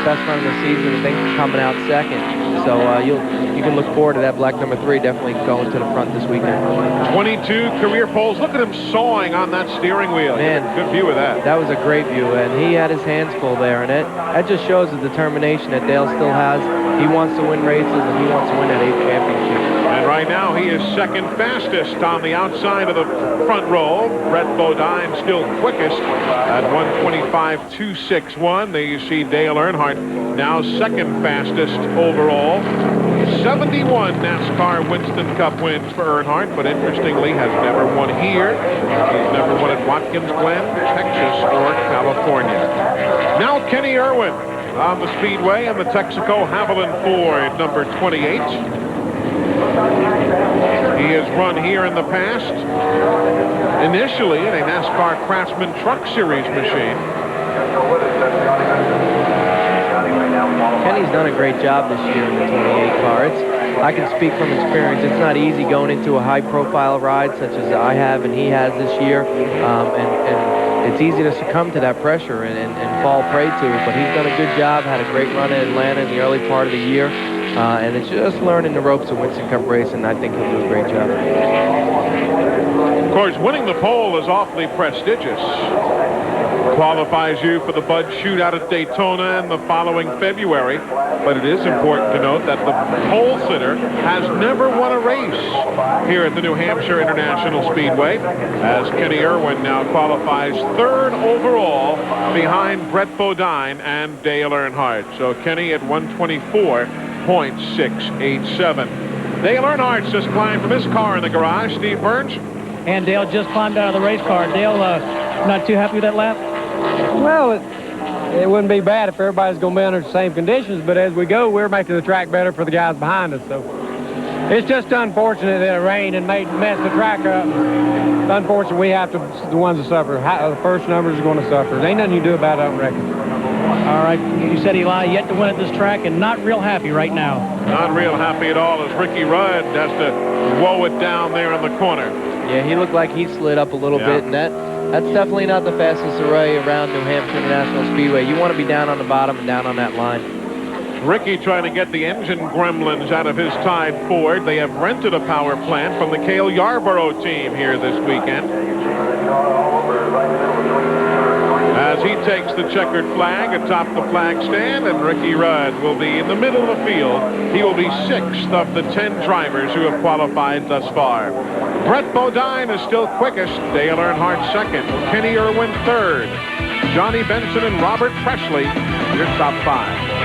Best run of the season, I think, coming out second. So you can look forward to that black number 3 definitely going to the front this weekend. 22 career poles. Look at him sawing on that steering wheel. Man, good view of that. That was a great view, and he had his hands full there, and that just shows the determination that Dale still has. He wants to win races, and he wants to win that 8th championship. And right now, he is second fastest on the outside of the front row. Brett Bodine still quickest at 125.261. There you see Dale Earnhardt now second fastest overall. 71 NASCAR Winston Cup wins for Earnhardt, but interestingly has never won here. He's never won at Watkins Glen, Texas, or California. Now Kenny Irwin on the speedway in the Texaco Haviland Ford, number 28. He has run here in the past, initially in a NASCAR Craftsman Truck Series machine. Kenny's done a great job this year in the 28 car. I can speak from experience. It's not easy going into a high-profile ride such as I have and he has this year, and it's easy to succumb to that pressure and fall prey to it. But he's done a good job. Had a great run in Atlanta in the early part of the year, and it's just learning the ropes of Winston Cup racing. I think he'll do a great job. Of course, winning the pole is awfully prestigious. Qualifies you for the Bud Shootout at Daytona in the following February. But it is important to note that the pole sitter has never won a race here at the New Hampshire International Speedway, as Kenny Irwin now qualifies third overall behind Brett Bodine and Dale Earnhardt. So Kenny at 124.687. Dale Earnhardt's just climbed from his car in the garage. Steve Burns. And Dale just climbed out of the race car. Dale, not too happy with that lap? Well, it wouldn't be bad if everybody's going to be under the same conditions, but as we go, we're making the track better for the guys behind us. So it's just unfortunate that it rained and messed the track up. It's unfortunate we have to the ones that suffer. The first numbers are going to suffer. There ain't nothing you do about it, I don't reckon. All right, you said Eli yet to win at this track and not real happy right now. Not real happy at all as Ricky Rudd has to woe it down there in the corner. Yeah, he looked like he slid up a little bit, and that's definitely not the fastest array around New Hampshire International Speedway. You want to be down on the bottom and down on that line. Ricky trying to get the engine gremlins out of his Tide Ford. They have rented a power plant from the Cale Yarborough team here this weekend. As he takes the checkered flag atop the flag stand, and Ricky Rudd will be in the middle of the field. He will be 6th of the 10 drivers who have qualified thus far. Brett Bodine is still quickest. Dale Earnhardt 2nd. Kenny Irwin 3rd. Johnny Benson and Robert Presley, your top 5.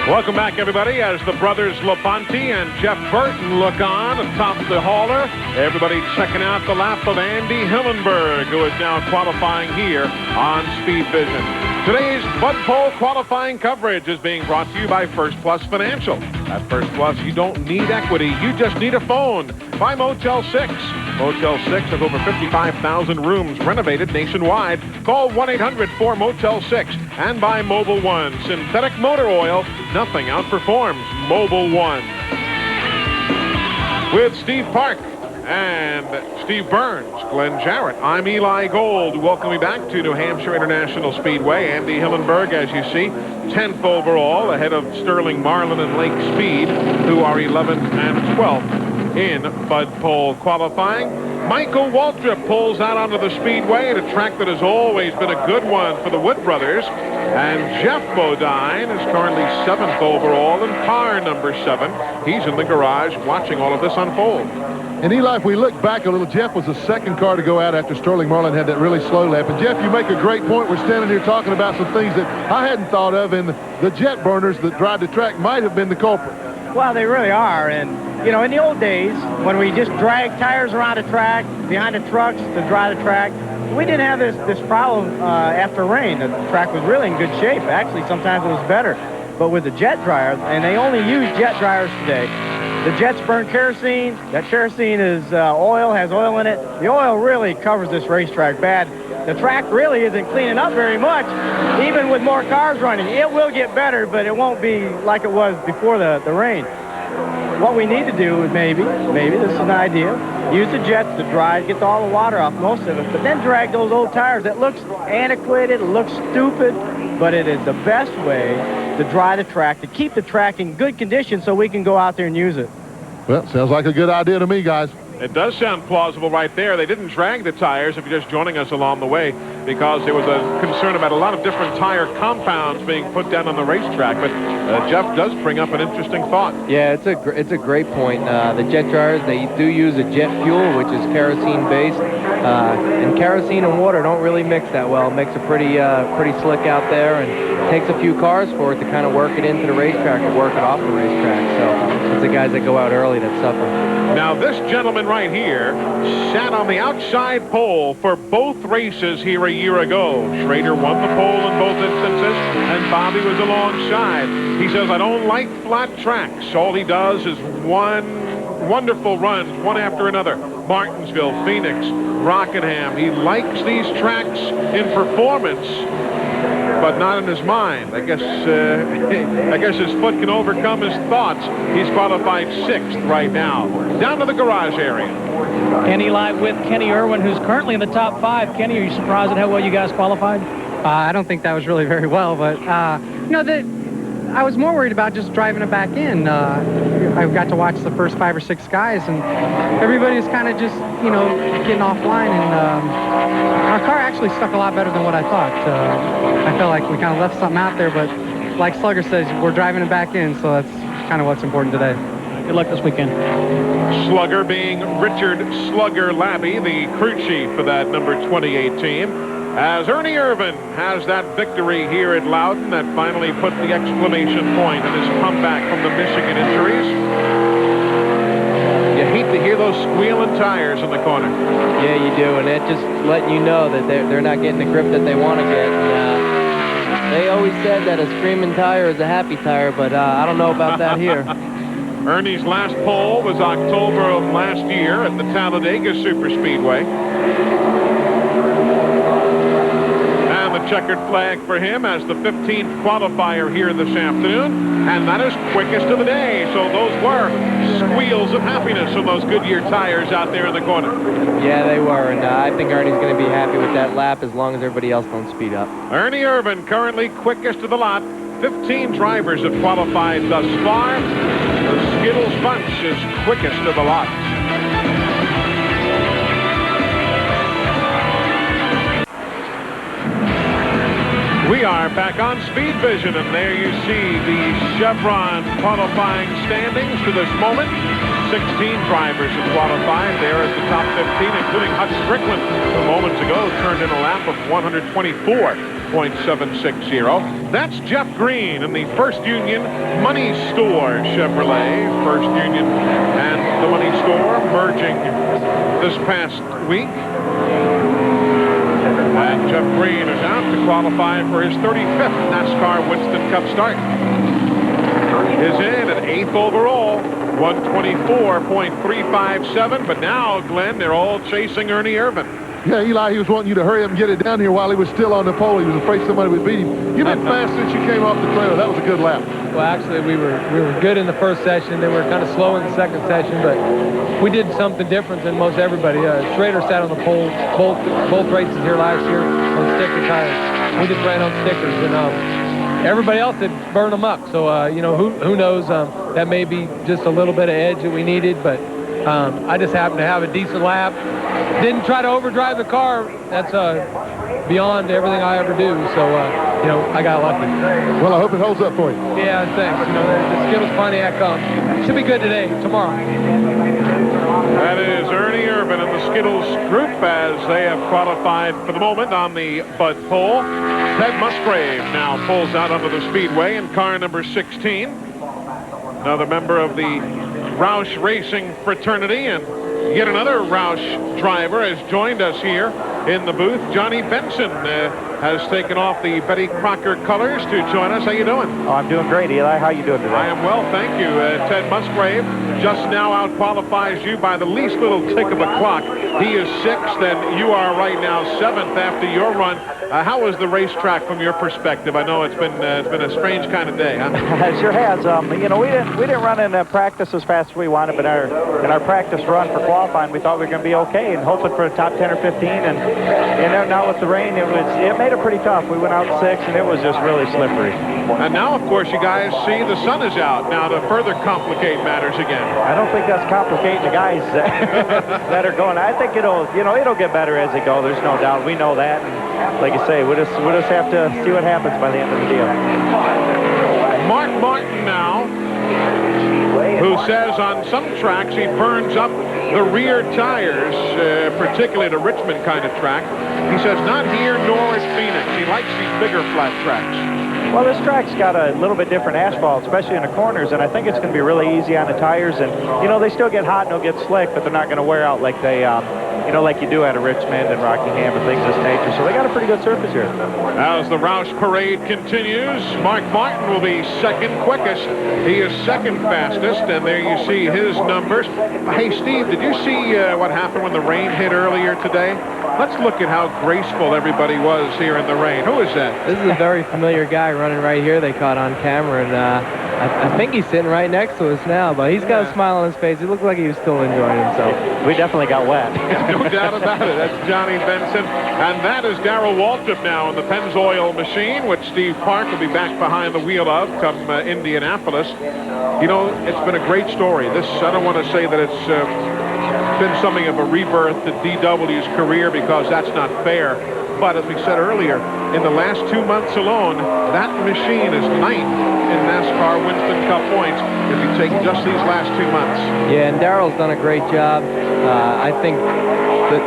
Welcome back, everybody, as the brothers Labonte and Jeff Burton look on atop the hauler. Everybody checking out the lap of Andy Hillenberg, who is now qualifying here on Speed Vision. Today's Bud Pole qualifying coverage is being brought to you by First Plus Financial. At First Plus, you don't need equity, you just need a phone. By Motel 6. Motel 6 has over 55,000 rooms renovated nationwide. Call 1-800-4-MOTEL-6. And by Mobil 1. Synthetic motor oil, nothing outperforms Mobil 1. With Steve Park and Steve Burns, Glenn Jarrett, I'm Eli Gold. Welcome you back to New Hampshire International Speedway. Andy Hillenberg, as you see, 10th overall, ahead of Sterling Marlin and Lake Speed, who are 11th and 12th in Bud Pole qualifying. Michael Waltrip pulls out onto the Speedway at a track that has always been a good one for the Wood brothers. And Jeff Bodine is currently 7th overall in car number 7. He's in the garage watching all of this unfold. And Eli, if we look back a little, Jeff was the 2nd car to go out after Sterling Marlin had that really slow lap. And Jeff, you make a great point. We're standing here talking about some things that I hadn't thought of, and the jet burners that drive the track might have been the culprit. Well, they really are. And, you know, in the old days, when we just dragged tires around the track, behind the trucks to dry the track, we didn't have this problem after rain. The track was really in good shape. Actually, sometimes it was better. But with the jet dryer, and they only use jet dryers today, the jets burn kerosene. That kerosene is oil, has oil in it. The oil really covers this racetrack bad. The track really isn't cleaning up very much, even with more cars running. It will get better, but it won't be like it was before the rain. What we need to do is maybe this is an idea, use the jets to dry, get all the water off most of it, but then drag those old tires. That looks antiquated, it looks stupid, but it is the best way to dry the track, to keep the track in good condition so we can go out there and use it. Well, sounds like a good idea to me, guys. It does sound plausible right there. They didn't drag the tires, if you're just joining us along the way, because there was a concern about a lot of different tire compounds being put down on the racetrack. But Jeff does bring up an interesting thought. Yeah, it's a great point. The jet dryers, they do use a jet fuel, which is kerosene-based. And kerosene and water don't really mix that well. It makes it pretty slick out there, and it takes a few cars for it to kind of work it into the racetrack or work it off the racetrack. So it's the guys that go out early that suffer. Now, this gentleman right here sat on the outside pole for both races here a year ago. Schrader won the pole in both instances, and Bobby was alongside. He says, I don't like flat tracks. All he does is wonderful runs, one after another. Martinsville, Phoenix, Rockingham. He likes these tracks in performance, but not in his mind. I guess his foot can overcome his thoughts. He's qualified 6th right now. Down to the garage area. Kenny live with Kenny Irwin, who's currently in the top 5. Kenny, are you surprised at how well you guys qualified? I don't think that was really very well, but, I was more worried about just driving it back in. I got to watch the first 5 or 6 guys, and everybody's kind of just, getting offline, and our car actually stuck a lot better than what I thought. I felt like we kind of left something out there, but like Slugger says, we're driving it back in, so that's kind of what's important today. Good luck this weekend. Slugger being Richard Slugger Labby, the crew chief for that number 28 team. as Ernie Irvan has that victory here at Loudon that finally put the exclamation point on his comeback from the Michigan injuries. You hate to hear those squealing tires in the corner. Yeah, you do, and it just letting you know that they're not getting the grip that they want to get. And, they always said that a screaming tire is a happy tire, but I don't know about that here. Ernie's last pole was October of last year at the Talladega Superspeedway. And the checkered flag for him as the 15th qualifier here this afternoon. And that is quickest of the day. So those were squeals of happiness on those Goodyear tires out there in the corner. Yeah, they were. And I think Ernie's going to be happy with that lap as long as everybody else don't speed up. Ernie Irvan currently quickest of the lot. 15 drivers have qualified thus far. The Skittles bunch is quickest of the lot. We are back on Speed Vision, and there you see the Chevron qualifying standings to this moment. 16 drivers have qualified. There is the top 15, including Hutch Strickland, who moments ago turned in a lap of 124.760. That's Jeff Green in the First Union Money Store Chevrolet. First Union and the Money Store merging this past week. And Jeff Green is out to qualify for his 35th NASCAR Winston Cup start. Is in at 8th overall, 124.357. But now, Glenn, they're all chasing Ernie Irvan. Yeah, Eli, he was wanting you to hurry up and get it down here while he was still on the pole. He was afraid somebody would beat him. You've been fast since you came off the trailer. That was a good lap. Well, actually, we were good in the first session. Then we were kind of slow in the second session, but we did something different than most everybody. Schrader sat on the pole both races here last year on sticker tires. We just ran on stickers, and everybody else had burned them up. So, you know, who knows? That may be just a little bit of edge that we needed, but I just happened to have a decent lap. Didn't try to overdrive the car. That's beyond everything I ever do. So, you know, I got lucky. Well, I hope it holds up for you. Yeah, thanks. You know, the Skittles Pontiac should be good today, tomorrow. That is Ernie Irvan and the Skittles group as they have qualified for the moment on the Bud pole. Ted Musgrave now pulls out onto the Speedway in car number 16. Another member of the Roush Racing fraternity, and yet another Roush driver has joined us here in the booth. Johnny Benson has taken off the Betty Crocker colors to join us. How you doing? Oh, I'm doing great, Eli. How you doing today? I am well, thank you. Ted Musgrave just now out-qualifies you by the least little tick of a clock. He is 6th, and you are right now 7th after your run. How was the racetrack from your perspective? I know it's been a strange kind of day, huh? It sure has. You know, we didn't run in practice as fast as we wanted, but in our practice run for qualifying, we thought we were going to be okay and hoping for a top 10 or 15. And you know, now with the rain, it made it pretty tough. We went out 6, and it was just really slippery. And now, of course, you guys see the sun is out now to further complicate matters again. I don't think that's complicating the guys that are going. I think it'll get better as they go. There's no doubt. We know that. And like you say, we'll just have to see what happens by the end of the deal. Mark Martin now, who says on some tracks he burns up the rear tires, particularly the Richmond kind of track. He says not here nor at Phoenix. He likes these bigger flat tracks. Well, this track's got a little bit different asphalt, especially in the corners, and I think it's going to be really easy on the tires. And, you know, they still get hot and they'll get slick, but they're not going to wear out like they, you know, like you do at a Richmond and Rockingham and things of this nature. So they got a pretty good surface here. As the Roush parade continues, Mark Martin will be 2nd quickest. He is 2nd fastest, and there you see his numbers. Hey, Steve, did you see what happened when the rain hit earlier today? Let's look at how graceful everybody was here in the rain. Who is that? This is a very familiar guy running right here they caught on camera, and I think he's sitting right next to us now, but he's got a smile on his face. He looked like he was still enjoying himself. We definitely got wet. No doubt about it. That's Johnny Benson. And that is Darrell Waltrip now in the Pennzoil machine, which Steve Park will be back behind the wheel of come Indianapolis. You know, it's been a great story. This, I don't want to say that it's been something of a rebirth to DW's career, because that's not fair. But as we said earlier, in the last 2 months alone, that machine is 9th in NASCAR Winston Cup points if you take just these last 2 months. Yeah, and Darrell's done a great job. I think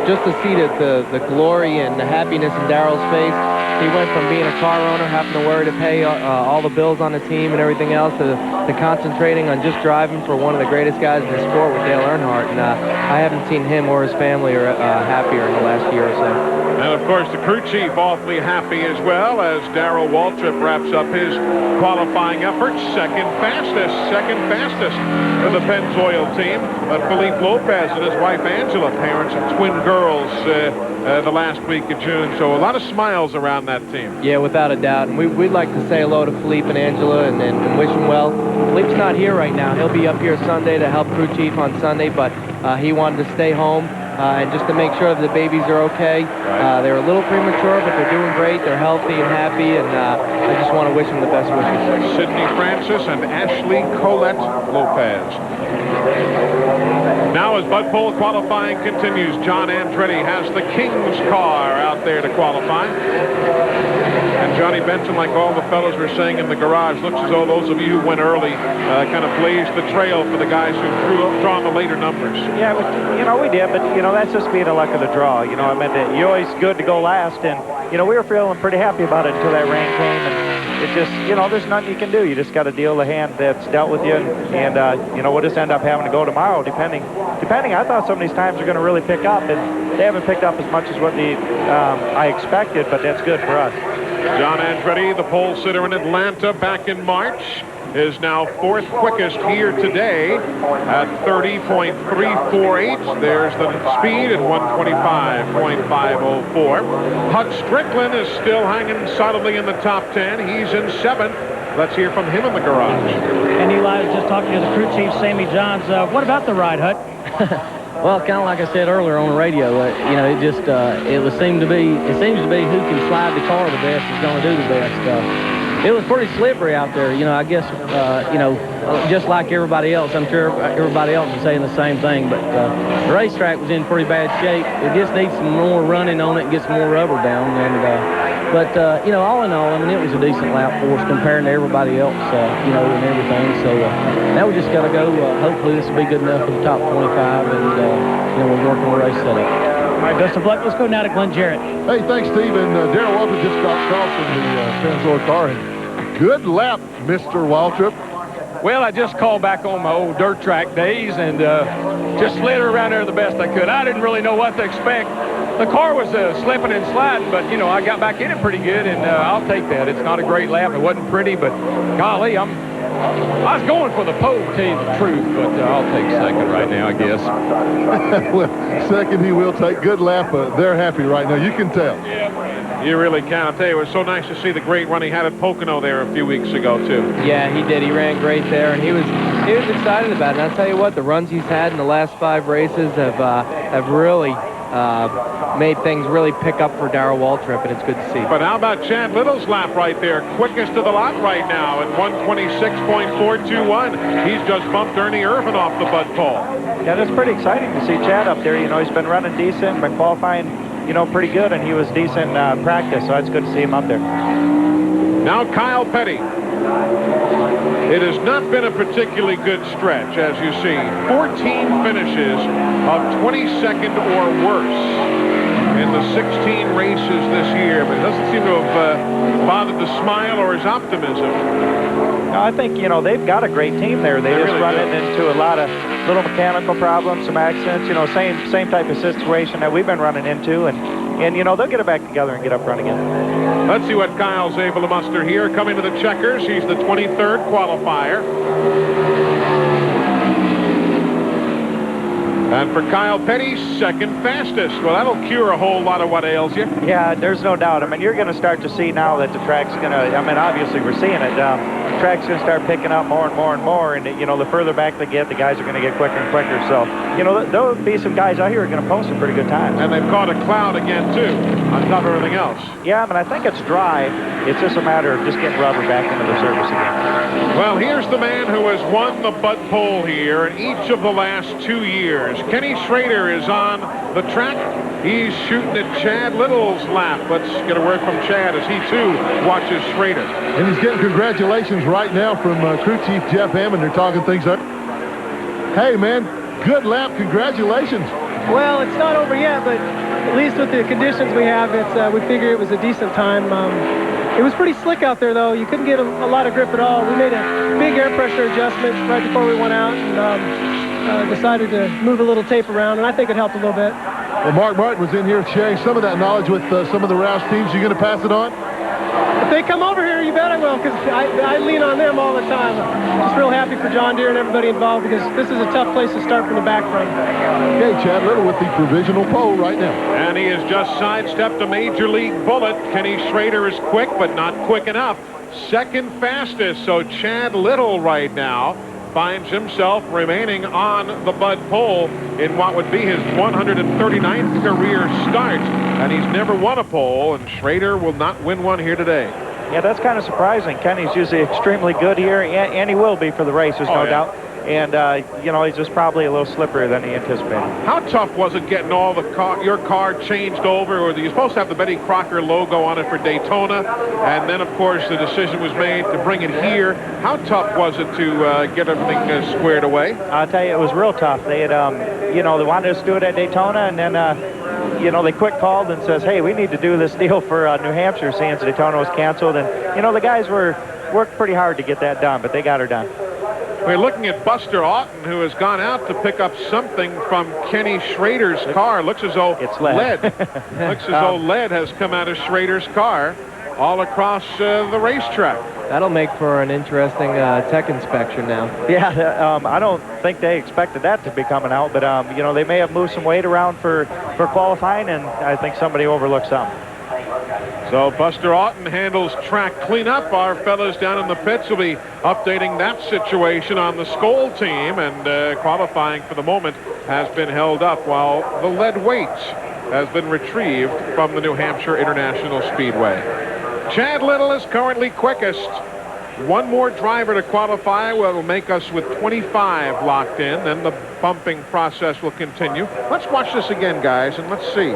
just to see the glory and the happiness in Darrell's face. He went from being a car owner, having to worry to pay all the bills on the team and everything else, to concentrating on just driving for one of the greatest guys in the sport with Dale Earnhardt. And I haven't seen him or his family happier in the last year or so. And, of course, the crew chief awfully happy as well as Darrell Waltrip wraps up his qualifying efforts. Second fastest for the Pennzoil team. Philippe Lopez and his wife Angela, parents of twin girls the last week of June. So a lot of smiles around that team. Yeah, without a doubt. And we'd like to say hello to Philippe and Angela and wish him well. Philippe's not here right now. He'll be up here Sunday to help crew chief on Sunday, but he wanted to stay home. And just to make sure that the babies are okay. They're a little premature, but they're doing great. They're healthy and happy, and I just want to wish them the best wishes. Sydney Francis and Ashley Colette Lopez. Now as Bud Pole qualifying continues, John Andretti has the King's car out there to qualify. And Johnny Benson, like all the fellows were saying in the garage, looks as though those of you who went early kind of blazed the trail for the guys who drawn the later numbers. Yeah, we did, but, that's just being the luck of the draw. I mean, you're always good to go last, and, we were feeling pretty happy about it until that rain came, and it just, there's nothing you can do. You just got to deal the hand that's dealt with you, and we'll just end up having to go tomorrow, depending. I thought some of these times are going to really pick up, and they haven't picked up as much as what I expected, but that's good for us. John Andretti, the pole sitter in Atlanta back in March, is now fourth quickest here today at 30.348. There's the speed at 125.504. Hut Strickland is still hanging solidly in the top 10. He's in 7th. Let's hear from him in the garage. And Eli was just talking to the crew chief, Sammy Johns. What about the ride, Hut? Well, kind of like I said earlier on the radio, it just it seems to be who can slide the car the best is going to do the best. It was pretty slippery out there, I guess, just like everybody else. I'm sure everybody else is saying the same thing, but the racetrack was in pretty bad shape. It just needs some more running on it and get some more rubber down. But all in all, I mean, it was a decent lap for us comparing to everybody else, and everything. So now we just got to go. Hopefully this will be good enough for the top 25, and we're working on the race setup. All right, best of luck. Let's go now to Glenn Jarrett. Hey, thanks, Steve. And Darrell Waltrip just got across from the Pennzoil car. And good lap, Mr. Waltrip. Well, I just called back on my old dirt track days and just slid her around there the best I could. I didn't really know what to expect. The car was slipping and sliding, but, I got back in it pretty good, and I'll take that. It's not a great lap. It wasn't pretty, but golly, I was going for the pole, to tell you the truth, but I'll take second right now, I guess. Well, second he will take. Good lap. They're happy right now. You can tell. Yeah, you really can. I'll tell you, it was so nice to see the great run he had at Pocono there a few weeks ago, too. Yeah, he did. He ran great there, and he was excited about it. And I'll tell you what, the runs he's had in the last 5 races have really made things really pick up for Darrell Waltrip, and it's good to see. But how about Chad Little's lap right there? Quickest of the lot right now at 126.421. He's just bumped Ernie Irvin off the Bud Pole. Yeah, that's pretty exciting to see Chad up there. He's been running decent, been qualifying, pretty good, and he was decent practice, so it's good to see him up there. Now Kyle Petty. It has not been a particularly good stretch, as you see. 14 finishes of 22nd or worse in the 16 races this year, but it doesn't seem to have bothered the smile or his optimism. No, I think, they've got a great team there. They just run into a lot of little mechanical problems, some accidents, same type of situation that we've been running into, and they'll get it back together and get up running again. Let's see what Kyle's able to muster here. Coming to the checkers, he's the 23rd qualifier. And for Kyle Petty, second fastest. Well, that'll cure a whole lot of what ails you. Yeah, there's no doubt. I mean, you're going to start to see now that the track's going to, obviously we're seeing it. The track's going to start picking up more and more and more. And, the further back they get, the guys are going to get quicker and quicker. So, there'll be some guys out here who are going to post some pretty good times. And they've caught a cloud again, too, on top of everything else. Yeah, I think it's dry. It's just a matter of just getting rubber back into the surface again. Well, here's the man who has won the Bud Pole here in each of the last 2 years. Kenny Schrader is on the track. He's shooting at Chad Little's lap. Let's get a word from Chad as he, too, watches Schrader. And he's getting congratulations right now from crew chief Jeff Hammond. They're talking things up. Hey, man, good lap. Congratulations. Well, it's not over yet, but at least with the conditions we have, we figure it was a decent time. It was pretty slick out there, though. You couldn't get a lot of grip at all. We made a big air pressure adjustment right before we went out and decided to move a little tape around, and I think it helped a little bit. Well, Mark Martin was in here sharing some of that knowledge with some of the Roush teams. You going to pass it on? If they come over here, you bet I will, because I lean on them all the time. I'm just real happy for John Deere and everybody involved, because this is a tough place to start from the back from. Okay, Chad Little with the provisional pole right now. And he has just sidestepped a Major League bullet. Kenny Schrader is quick, but not quick enough. Second fastest, so Chad Little right now finds himself remaining on the Bud pole in what would be his 139th career start. And he's never won a pole, and Schrader will not win one here today. Yeah, that's kind of surprising. Kenny's usually extremely good here, and he will be for the race, there's no doubt. And, you know, he's just probably a little slipperier than he anticipated. How tough was it getting all your car changed over? Or you're supposed to have the Betty Crocker logo on it for Daytona, and then, of course, the decision was made to bring it here. How tough was it to get everything squared away? I'll tell you, it was real tough. They had, you know, they wanted us to do it at Daytona, and then, you know, they quick called and says, hey, we need to do this deal for New Hampshire, since Daytona was canceled. And, you know, the guys worked pretty hard to get that done, but they got her done. We're looking at Buster Auten, who has gone out to pick up something from Kenny Schrader's car. Looks as though it's lead. Looks as though lead has come out of Schrader's car all across the racetrack. That'll make for an interesting tech inspection now. Yeah, I don't think they expected that to be coming out, but, you know, they may have moved some weight around for qualifying, and I think somebody overlooked something. So Buster Auten handles track cleanup. Our fellows down in the pits will be updating that situation on the Skoll team, and qualifying for the moment has been held up while the lead weight has been retrieved from the New Hampshire International Speedway. Chad Little is currently quickest. One more driver to qualify will make us with 25 locked in. Then the bumping process will continue. Let's watch this again, guys, and let's see.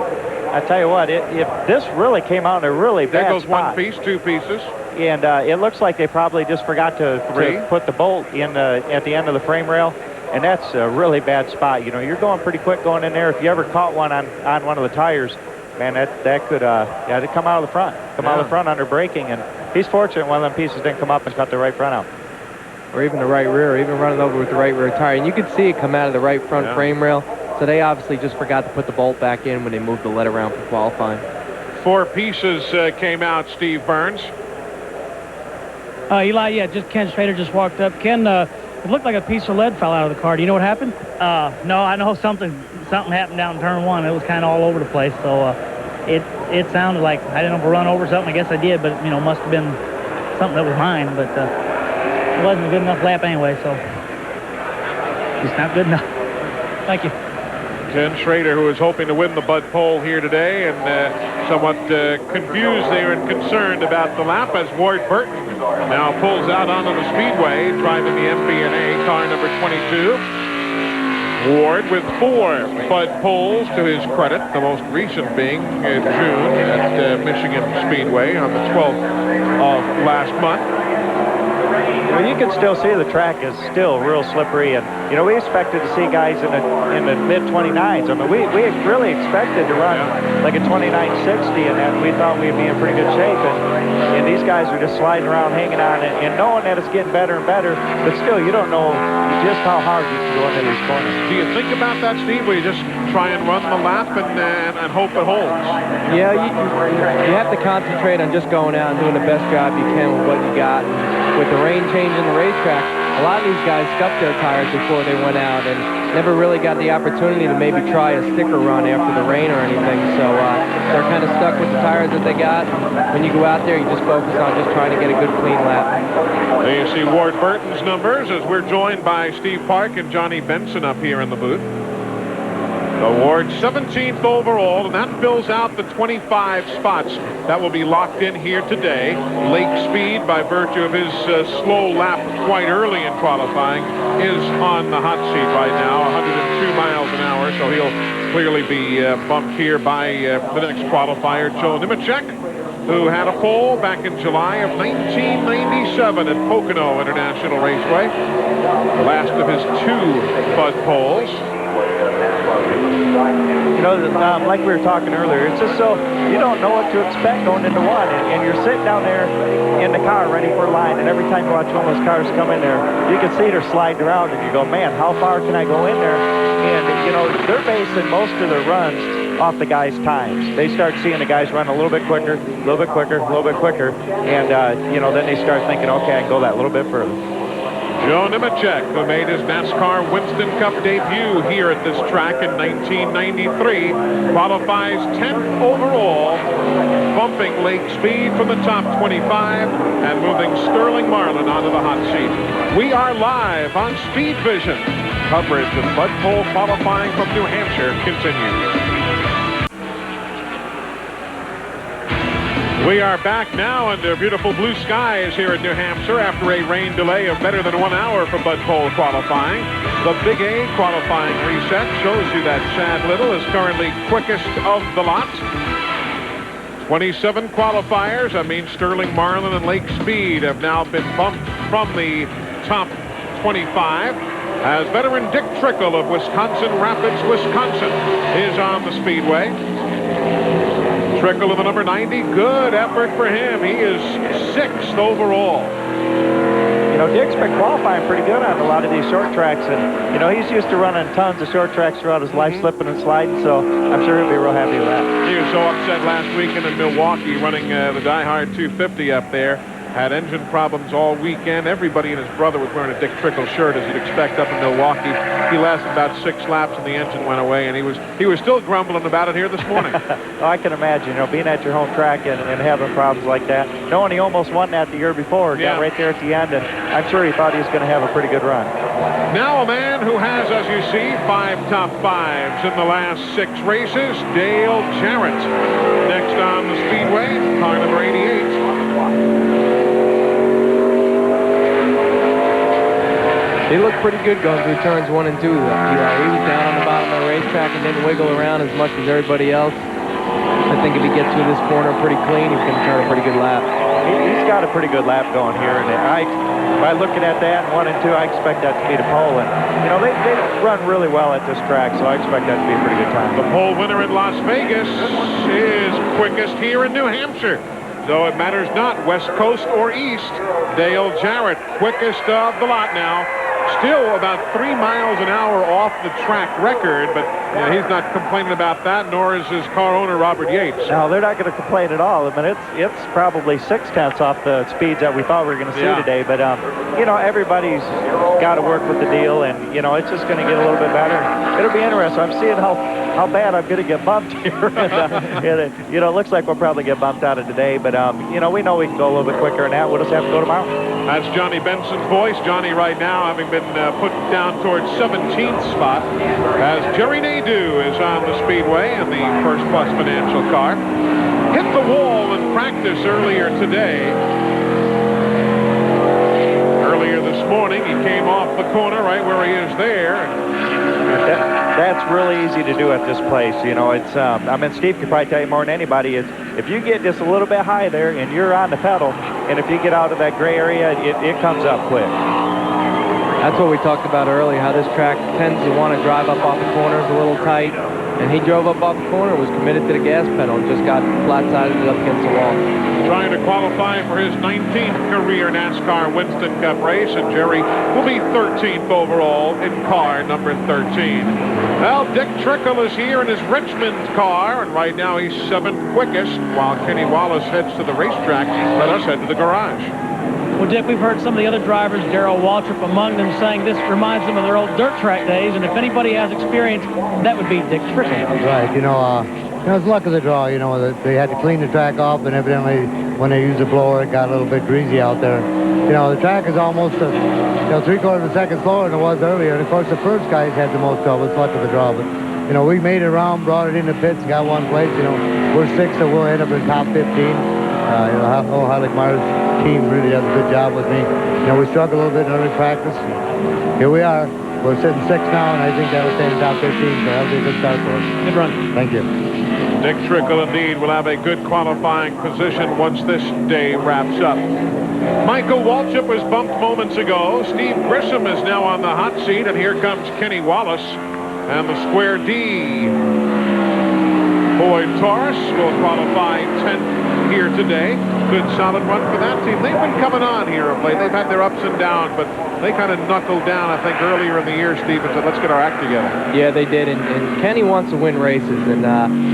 I tell you what, if this really came out in a really bad spot. There goes spot, one piece, two pieces. And it looks like they probably just forgot to put the bolt in at the end of the frame rail. And that's a really bad spot. You know, you're going pretty quick going in there. If you ever caught one on one of the tires, man, that could come out of the front. Come out of the front under braking. And he's fortunate one of them pieces didn't come up and cut the right front out. Or even the right rear, or even running over with the right rear tire. And you could see it come out of the right front frame rail. So they obviously just forgot to put the bolt back in when they moved the lead around for qualifying. Four pieces came out, Steve Burns. Eli, yeah, Ken Schrader just walked up. Ken, it looked like a piece of lead fell out of the car. Do you know what happened? No, I know something happened down in turn one. It was kind of all over the place. So it sounded like, I didn't know if I run over something. I guess I did, but, you know, must have been something that was mine. But it wasn't a good enough lap anyway, so it's not good enough. Thank you. Ken Schrader, who is hoping to win the Bud pole here today, and somewhat confused there and concerned about the lap as Ward Burton now pulls out onto the speedway, driving the MB&A car number 22. Ward with 4 Bud poles to his credit, the most recent being in June at Michigan Speedway on the 12th of last month. You know, you can still see the track is still real slippery, and you know, we expected to see guys in the mid-29s. I mean, we really expected to run like a 29.60, and we thought we'd be in pretty good shape. And these guys are just sliding around, hanging on, and knowing that it's getting better and better. But still, you don't know just how hard you can go into these corners. Do you think about that, Steve, where you just try and run the lap and hope it holds? Yeah, you have to concentrate on just going out and doing the best job you can with what you got. With the rain changing the racetrack, a lot of these guys scuffed their tires before they went out and never really got the opportunity to maybe try a sticker run after the rain or anything. So they're kind of stuck with the tires that they got. When you go out there, you just focus on just trying to get a good clean lap. There you see Ward Burton's numbers as we're joined by Steve Park and Johnny Benson up here in the booth. Ward 17th overall, and that fills out the 25 spots that will be locked in here today. Lake Speed, by virtue of his slow lap quite early in qualifying, is on the hot seat right now, 102 miles an hour, so he'll clearly be bumped here by the next qualifier, Joe Nemechek, who had a pole back in July of 1997 at Pocono International Raceway. The last of his 2 Bud poles. You know, like we were talking earlier, it's just so you don't know what to expect going into one, and you're sitting down there in the car ready for a line, and every time you watch one of those cars come in there, you can see they're sliding around, and you go, man, how far can I go in there? And, you know, they're basing most of their runs off the guys' times. They start seeing the guys run a little bit quicker, a little bit quicker, a little bit quicker, and, you know, then they start thinking, okay, I can go that little bit further. Joe Nemechek, who made his NASCAR Winston Cup debut here at this track in 1993, qualifies 10th overall, bumping Lake Speed from the top 25 and moving Sterling Marlin onto the hot seat. We are live on Speed Vision. Coverage of Bud Pole qualifying from New Hampshire continues. We are back now under beautiful blue skies here in New Hampshire after a rain delay of better than 1 hour for Bud Pole qualifying. The Big A qualifying reset shows you that Chad Little is currently quickest of the lot. 27 qualifiers. I mean, Sterling Marlin and Lake Speed have now been bumped from the top 25. As veteran Dick Trickle of Wisconsin Rapids, Wisconsin, is on the Speedway. Trickle of the number 90, good effort for him. He is 6th overall. You know, Dick's been qualifying pretty good on a lot of these short tracks, and, you know, he's used to running tons of short tracks throughout his life, slipping and sliding, so I'm sure he'll be real happy with that. He was so upset last weekend in Milwaukee running the Die Hard 250 up there. Had engine problems all weekend. Everybody and his brother was wearing a Dick Trickle shirt, as you'd expect up in Milwaukee. He lasted about 6 laps and the engine went away, and he was still grumbling about it here this morning. Oh, I can imagine, you know, being at your home track and having problems like that. Knowing he almost won that the year before, got right there at the end, and I'm sure he thought he was going to have a pretty good run. Now a man who has, as you see, 5 top 5s in the last 6 races, Dale Jarrett. Next on the Speedway, car number 88. He looked pretty good going through turns 1 and 2. He was down on the bottom of the racetrack and didn't wiggle around as much as everybody else. I think if he gets through this corner pretty clean, he's going to turn a pretty good lap. He's got a pretty good lap going here, and by looking at that 1 and 2, I expect that to be the pole. And, you know, they run really well at this track, so I expect that to be a pretty good time. The pole winner in Las Vegas is quickest here in New Hampshire. Though it matters not, West Coast or East, Dale Jarrett, quickest of the lot now. Still about 3 miles an hour off the track record, but you know, he's not complaining about that, nor is his car owner, Robert Yates. No, they're not going to complain at all. I mean, it's probably 6/10 off the speeds that we thought we were going to see today, but, you know, everybody's got to work with the deal, and, you know, it's just going to get a little bit better. It'll be interesting. I'm seeing how bad I'm going to get bumped here. And, you know, it looks like we'll probably get bumped out of today, but, you know, we know we can go a little bit quicker than that. We'll just have to go tomorrow. That's Johnny Benson's voice. Johnny right now having been put down towards 17th spot, as Jerry Nadeau is on the Speedway in the First Plus Financial car. Hit the wall in practice earlier today. Earlier this morning, he came off the corner right where he is there. That's really easy to do at this place. You know, it's, I mean, Steve could probably tell you more than anybody, is if you get just a little bit high there and you're on the pedal, and if you get out of that gray area, it comes up quick. That's what we talked about earlier, how this track tends to want to drive up off the corners a little tight. And he drove up off the corner, was committed to the gas pedal, and just got flat-sided up against the wall. Trying to qualify for his 19th career NASCAR Winston Cup race, and Jerry will be 13th overall in car number 13. Well, Dick Trickle is here in his Richmond car, and right now he's 7th quickest, while Kenny Wallace heads to the racetrack. Let us head to the garage. Well, Dick, we've heard some of the other drivers, Darrell Waltrip among them, saying this reminds them of their old dirt track days, and if anybody has experience, that would be Dick Trickle. Right, you know, it's luck of the draw, you know, they had to clean the track off, and evidently when they used the blower, it got a little bit greasy out there. You know, the track is almost, 3/4 of a second slower than it was earlier, and of course the first guys had the most trouble. It's luck of the draw, but, you know, we made it around, brought it in the pits, got 1 place, you know, we're 6th, so we'll end up in top 15. You know, Heilig Meyer's team really does a good job with me. You know, we struggled a little bit in early practice. Here we are. We're sitting 6th now, and I think that'll stay in the top 15, so that'll be a good start for us. Good run. Thank you. Dick Trickle, indeed, will have a good qualifying position once this day wraps up. Michael Waltrip was bumped moments ago. Steve Grissom is now on the hot seat, and here comes Kenny Wallace. And the Square D, Boyd Taurus will qualify 10th here today. Good solid run for that team. They've been coming on here of late. They've had their ups and downs, but they kind of knuckled down, I think, earlier in the year, Steve, and said, let's get our act together. Yeah, they did, and Kenny wants to win races, and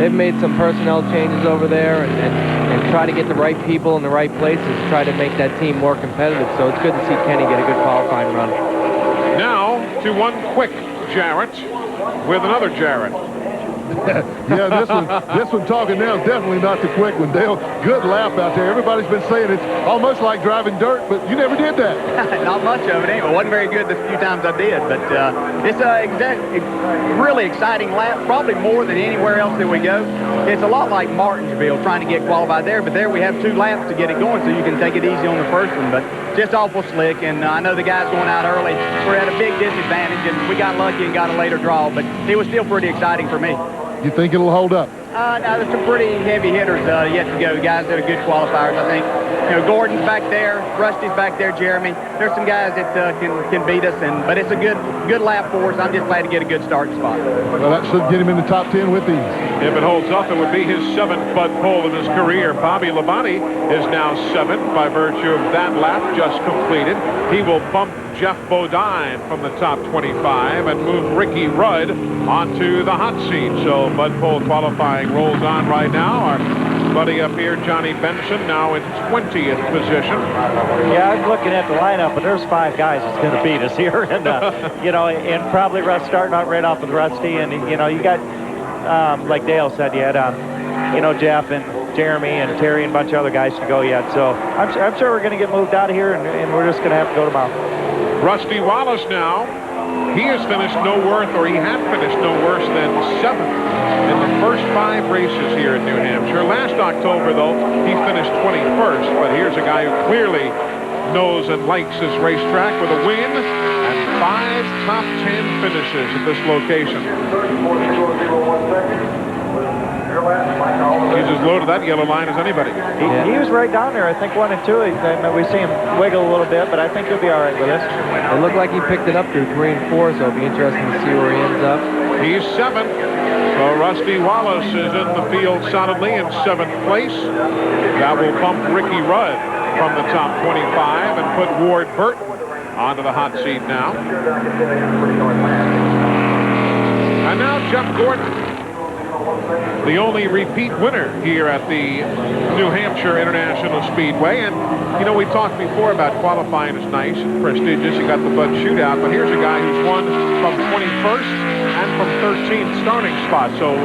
they've made some personnel changes over there and try to get the right people in the right places, try to make that team more competitive. So it's good to see Kenny get a good qualifying run. Now to one quick Jarrett with another Jarrett. Yeah, this one talking now is definitely not the quick one, Dale. Good lap out there. Everybody's been saying it's almost like driving dirt, but you never did that. Not much of it anyway. It wasn't very good the few times I did, but it's a really exciting lap, probably more than anywhere else that we go. It's a lot like Martinsville, trying to get qualified there, but there we have 2 laps to get it going, so you can take it easy on the first one, but just awful slick, and I know the guys going out early were at a big disadvantage, and we got lucky and got a later draw, but it was still pretty exciting for me. You think it'll hold up? Now, there's some pretty heavy hitters yet to go. Guys that are good qualifiers, I think. You know, Gordon's back there, Rusty's back there, Jeremy. There's some guys that can beat us, but it's a good lap for us. I'm just glad to get a good start spot. Well, that should get him in the top 10 with these. If it holds up, it would be his 7th Bud pole in his career. Bobby Labonte is now 7th by virtue of that lap just completed. He will bump Jeff Bodine from the top 25 and move Ricky Rudd onto the hot seat. So Bud pole qualifying rolls on right now. Our buddy up here, Johnny Benson, now in 20th position. Yeah, I'm looking at the lineup, but there's 5 guys that's going to beat us here. And, you know, and probably starting out right off with Rusty. And, you know, you got, like Dale said, you had, you know, Jeff and Jeremy and Terry and a bunch of other guys to go yet. So I'm sure we're going to get moved out of here, and we're just going to have to go tomorrow. Rusty Wallace now. He has finished no worse, or he had finished no worse than 7th in the first 5 races here in New Hampshire. Last October, though, he finished 21st, but here's a guy who clearly knows and likes his racetrack with a win and 5 top 10 finishes at this location. He's as low to that yellow line as anybody. He was right down there, I think 1 and 2. We see him wiggle a little bit, but I think he'll be all right with us. It looked like he picked it up through 3 and 4, so it'll be interesting to see where he ends up. He's 7th. So Rusty Wallace is in the field solidly in 7th place. That will bump Ricky Rudd from the top 25 and put Ward Burton onto the hot seat now. And now Jeff Gordon, the only repeat winner here at the New Hampshire International Speedway. And, you know, we talked before about qualifying is nice and prestigious. You got the Bud Shootout, but here's a guy who's won from 21st and from 13th starting spot. So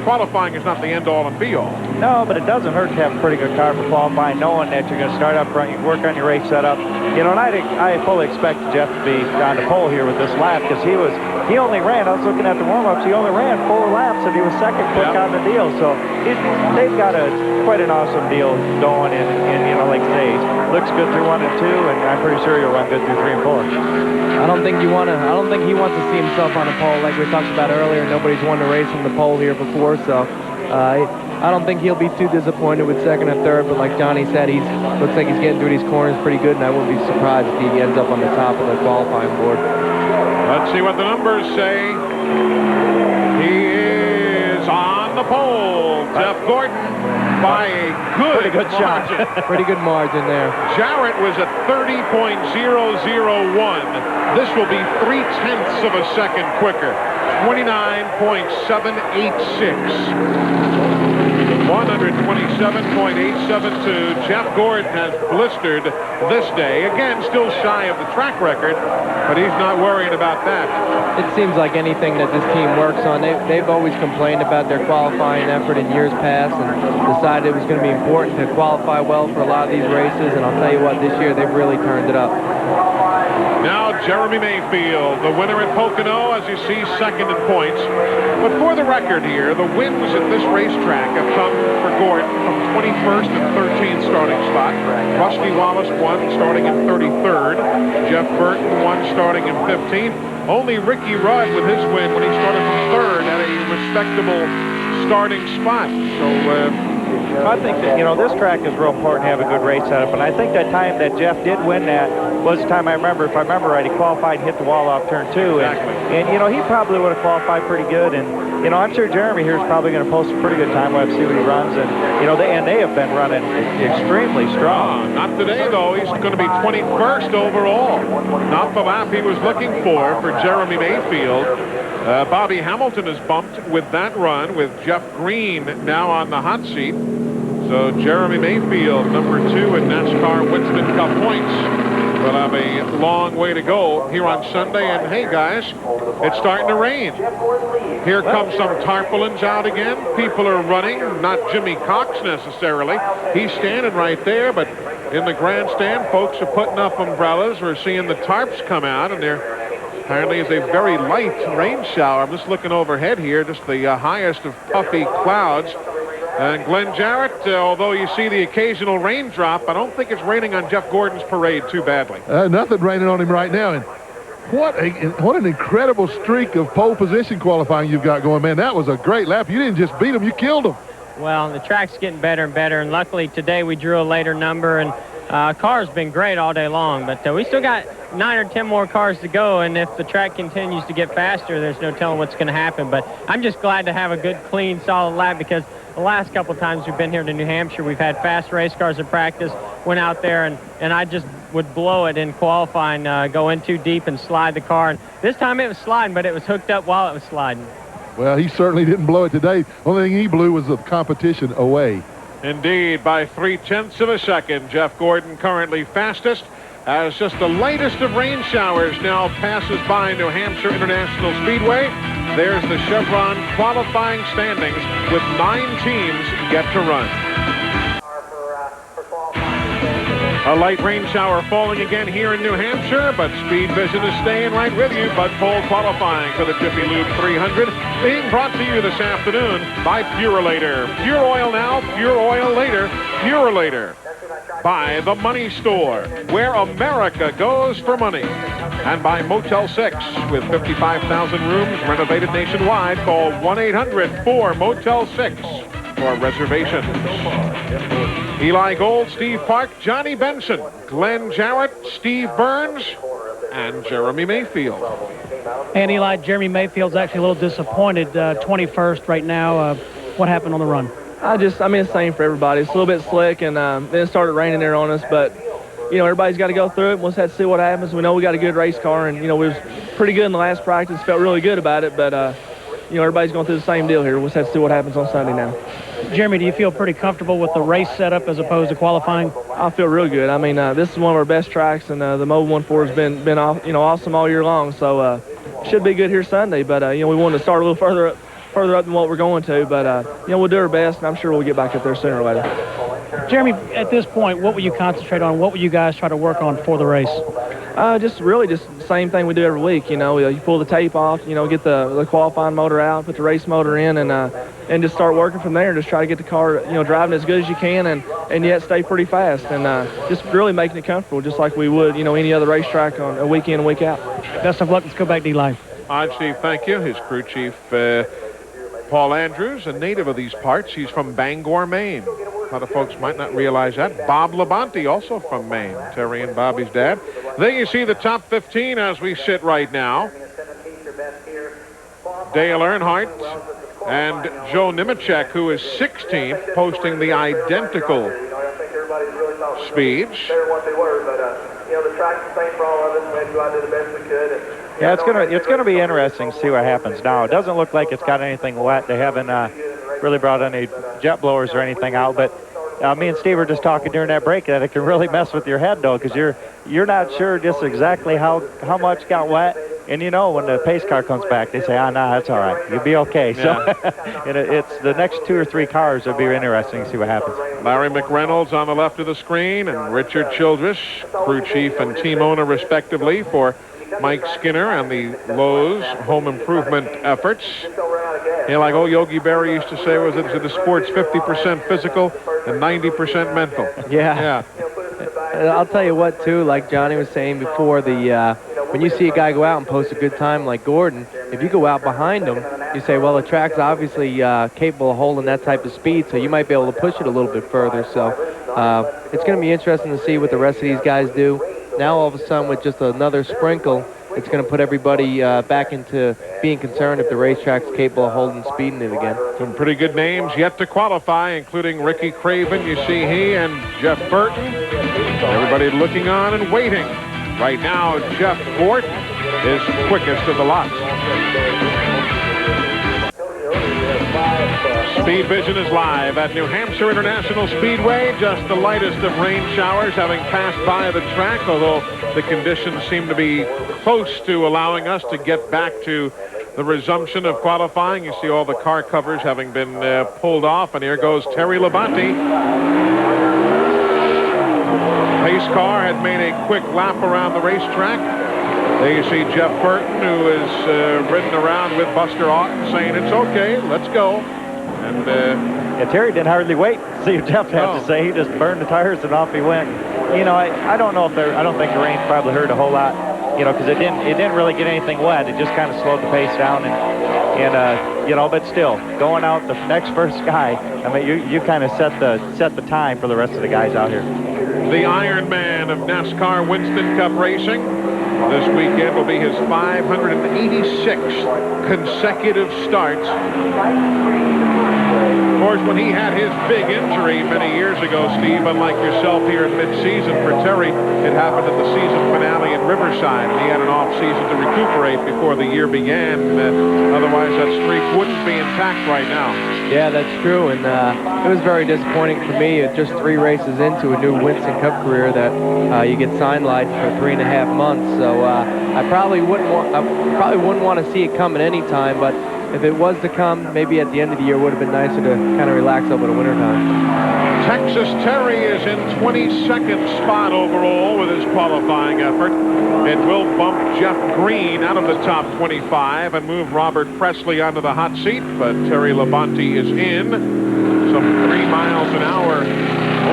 qualifying is not the end-all and be-all. No, but it doesn't hurt to have a pretty good car for qualifying, knowing that you're going to start up front, you work on your race setup. You know, and I fully expected Jeff to be on the pole here with this lap, because he only ran, I was looking at the warm-ups, he only ran 4 laps, and he was second quick on the deal. So they've got quite an awesome deal going, and you know, like today, looks good through 1 and 2, and I'm pretty sure he'll run good through 3 and 4. I don't think he wants to see himself on a pole like we talked about earlier. Nobody's won a race from the pole here before, so I don't think he'll be too disappointed with 2nd or 3rd. But like Johnny said, looks like he's getting through these corners pretty good, and I wouldn't be surprised if he ends up on the top of the qualifying board. Let's see what the numbers say. He is on the pole. Jeff Gordon by a pretty good margin. shot. Pretty good margin there. Jarrett was at 30.001. This will be 0.3 of a second quicker. 29.786. 127.872. Jeff Gordon has blistered this day. Again, still shy of the track record, but he's not worrying about that. It seems like anything that this team works on, they've always complained about their qualifying effort in years past and decided it was going to be important to qualify well for a lot of these races, and I'll tell you what, this year they've really turned it up. Now Jeremy Mayfield, the winner at Pocono, as you see, 2nd in points. But for the record here, the wins at this racetrack have come for Gordon from 21st and 13th starting spot. Rusty Wallace won starting in 33rd. Jeff Burton won starting in 15th. Only Ricky Rudd with his win when he started from 3rd at a respectable starting spot. So I think that, you know, this track is real important to have a good race setup, and I think that time that Jeff did win that, was the time I remember, if I remember right, he qualified and hit the wall off turn 2. And you know, he probably would have qualified pretty good. And, you know, I'm sure Jeremy here is probably going to post a pretty good time. We'll have to see what he runs. And, you know, they have been running extremely strong. Not today, though. He's going to be 21st overall. Not the lap he was looking for Jeremy Mayfield. Bobby Hamilton is bumped with that run, with Jeff Green now on the hot seat. So Jeremy Mayfield, number 2 in NASCAR Winston Cup points, will have a long way to go here on Sunday. And hey, guys, it's starting to rain. Here comes some tarpaulins out again. People are running, not Jimmy Cox necessarily. He's standing right there, but in the grandstand, folks are putting up umbrellas. We're seeing the tarps come out, and there apparently is a very light rain shower. I'm just looking overhead here, just the highest of puffy clouds. And Glenn Jarrett, although you see the occasional raindrop, I don't think it's raining on Jeff Gordon's parade too badly. Nothing raining on him right now. And what an incredible streak of pole position qualifying you've got going, man. That was a great lap. You didn't just beat him, you killed him. Well, the track's getting better and better, and luckily today we drew a later number, and car's been great all day long, but we still got 9 or 10 more cars to go, and if the track continues to get faster, there's no telling what's going to happen. But I'm just glad to have a good, clean, solid lap, because the last couple of times we've been here to New Hampshire, we've had fast race cars in practice, went out there, and I just would blow it in qualifying, go in too deep and slide the car. And this time it was sliding, but it was hooked up while it was sliding. Well, he certainly didn't blow it today. Only thing he blew was the competition away. Indeed, by 0.3 of a second. Jeff Gordon currently fastest, as just the lightest of rain showers now passes by New Hampshire International Speedway. There's the Chevron qualifying standings, with 9 teams yet to run. A light rain shower falling again here in New Hampshire, but Speed Vision is staying right with you. Bud Pole qualifying for the Jiffy Lube 300, being brought to you this afternoon by Purolator. Pure oil now, pure oil later, Purolator. By The Money Store, where America goes for money. And by Motel 6, with 55,000 rooms renovated nationwide. Call 1-800-4-MOTEL-6 for reservations. Eli Gold, Steve Park, Johnny Benson, Glenn Jarrett, Steve Burns, and Jeremy Mayfield. And Eli, Jeremy Mayfield's actually a little disappointed. 21st right now. What happened on the run? I mean, it's the same for everybody. It's a little bit slick, and then it started raining there on us. But, you know, everybody's got to go through it. We'll just have to see what happens. We know we got a good race car, and, you know, we was pretty good in the last practice. Felt really good about it. But, you know, everybody's going through the same deal here. We'll just have to see what happens on Sunday now. Jeremy, do you feel pretty comfortable with the race setup as opposed to qualifying? I feel real good. I mean, this is one of our best tracks, and the Mobile 1-4 has been you know, awesome all year long. So should be good here Sunday. But, you know, we wanted to start a little further up than what we're going to. But, you know, we'll do our best, and I'm sure we'll get back up there sooner or later. Jeremy, at this point, what will you concentrate on? What will you guys try to work on for the race? Just the same thing we do every week. You know, you pull the tape off, you know, get the qualifying motor out, put the race motor in, and just start working from there. Just try to get the car, you know, driving as good as you can, and yet stay pretty fast, and just really making it comfortable, just like we would, you know, any other racetrack on a week in and week out. Best of luck. Let's go back to Eli. All right, Steve, thank you. His crew chief, Paul Andrews, a native of these parts. He's from Bangor, Maine. A lot of folks might not realize that. Bob Labonte, also from Maine, Terry and Bobby's dad. There you see the top 15 as we sit right now. Dale Earnhardt and Joe Nemechek, who is 16th, posting the identical speeds. Yeah, it's gonna be interesting to see what happens now. It doesn't look like it's got anything wet. They haven't really brought any jet blowers or anything out, but me and Steve were just talking during that break that it can really mess with your head, though, because you're not sure just exactly how much got wet. And, you know, when the pace car comes back, they say, no, that's all right. You'll be okay. Yeah. So it's the next 2 or 3 cars. It'll be interesting to see what happens. Larry McReynolds on the left of the screen, and Richard Childress, crew chief and team owner, respectively, for Mike Skinner and the Lowe's home improvement efforts. You know, like old Yogi Berra used to say, was it the sport's 50% physical and 90% mental? Yeah. I'll tell you what, too, like Johnny was saying before, when you see a guy go out and post a good time like Gordon, if you go out behind him, you say, well, the track's obviously capable of holding that type of speed, so you might be able to push it a little bit further. So it's going to be interesting to see what the rest of these guys do. now all of a sudden with just another sprinkle, it's going to put everybody back into being concerned if the racetrack's capable of holding speed in it again. Some pretty good names yet to qualify, including Ricky Craven. You see he and Jeff Burton. Everybody looking on and waiting. Right now, Jeff Gordon is quickest of the lot. Speed Vision is live at New Hampshire International Speedway. Just the lightest of rain showers having passed by the track, although the conditions seem to be close to allowing us to get back to the resumption of qualifying. You see all the car covers having been pulled off, and here goes Terry Labonte. Pace car had made a quick lap around the racetrack. There you see Jeff Burton, who is ridden around with Buster Auten, saying it's okay, let's go. And yeah, Terry didn't hardly wait to see what Jeff had to say. He just burned the tires and off he went. You know, I don't know if I don't think the rain probably hurt a whole lot. You know, because it didn't really get anything wet. It just kind of slowed the pace down, and you know, but still going out the next first guy. I mean, you kind of set the time for the rest of the guys out here. The Iron Man of NASCAR Winston Cup racing. This weekend will be his 586th consecutive starts. Of course, when he had his big injury many years ago, Steve, unlike yourself here in mid-season for Terry, it happened at the season finale in Riverside, and he had an off-season to recuperate before the year began. Otherwise, that streak wouldn't be intact right now. Yeah, that's true, and it was very disappointing for me at just 3 races into a new Winston Cup career that you get sidelined for 3.5 months. So I probably wouldn't want to see it coming any time, but if it was to come, maybe at the end of the year, it would have been nicer to kind of relax over the wintertime. Texas Terry is in 22nd spot overall with his qualifying effort. It will bump Jeff Green out of the top 25 and move Robert Presley onto the hot seat, but Terry Labonte is in some 3 miles an hour,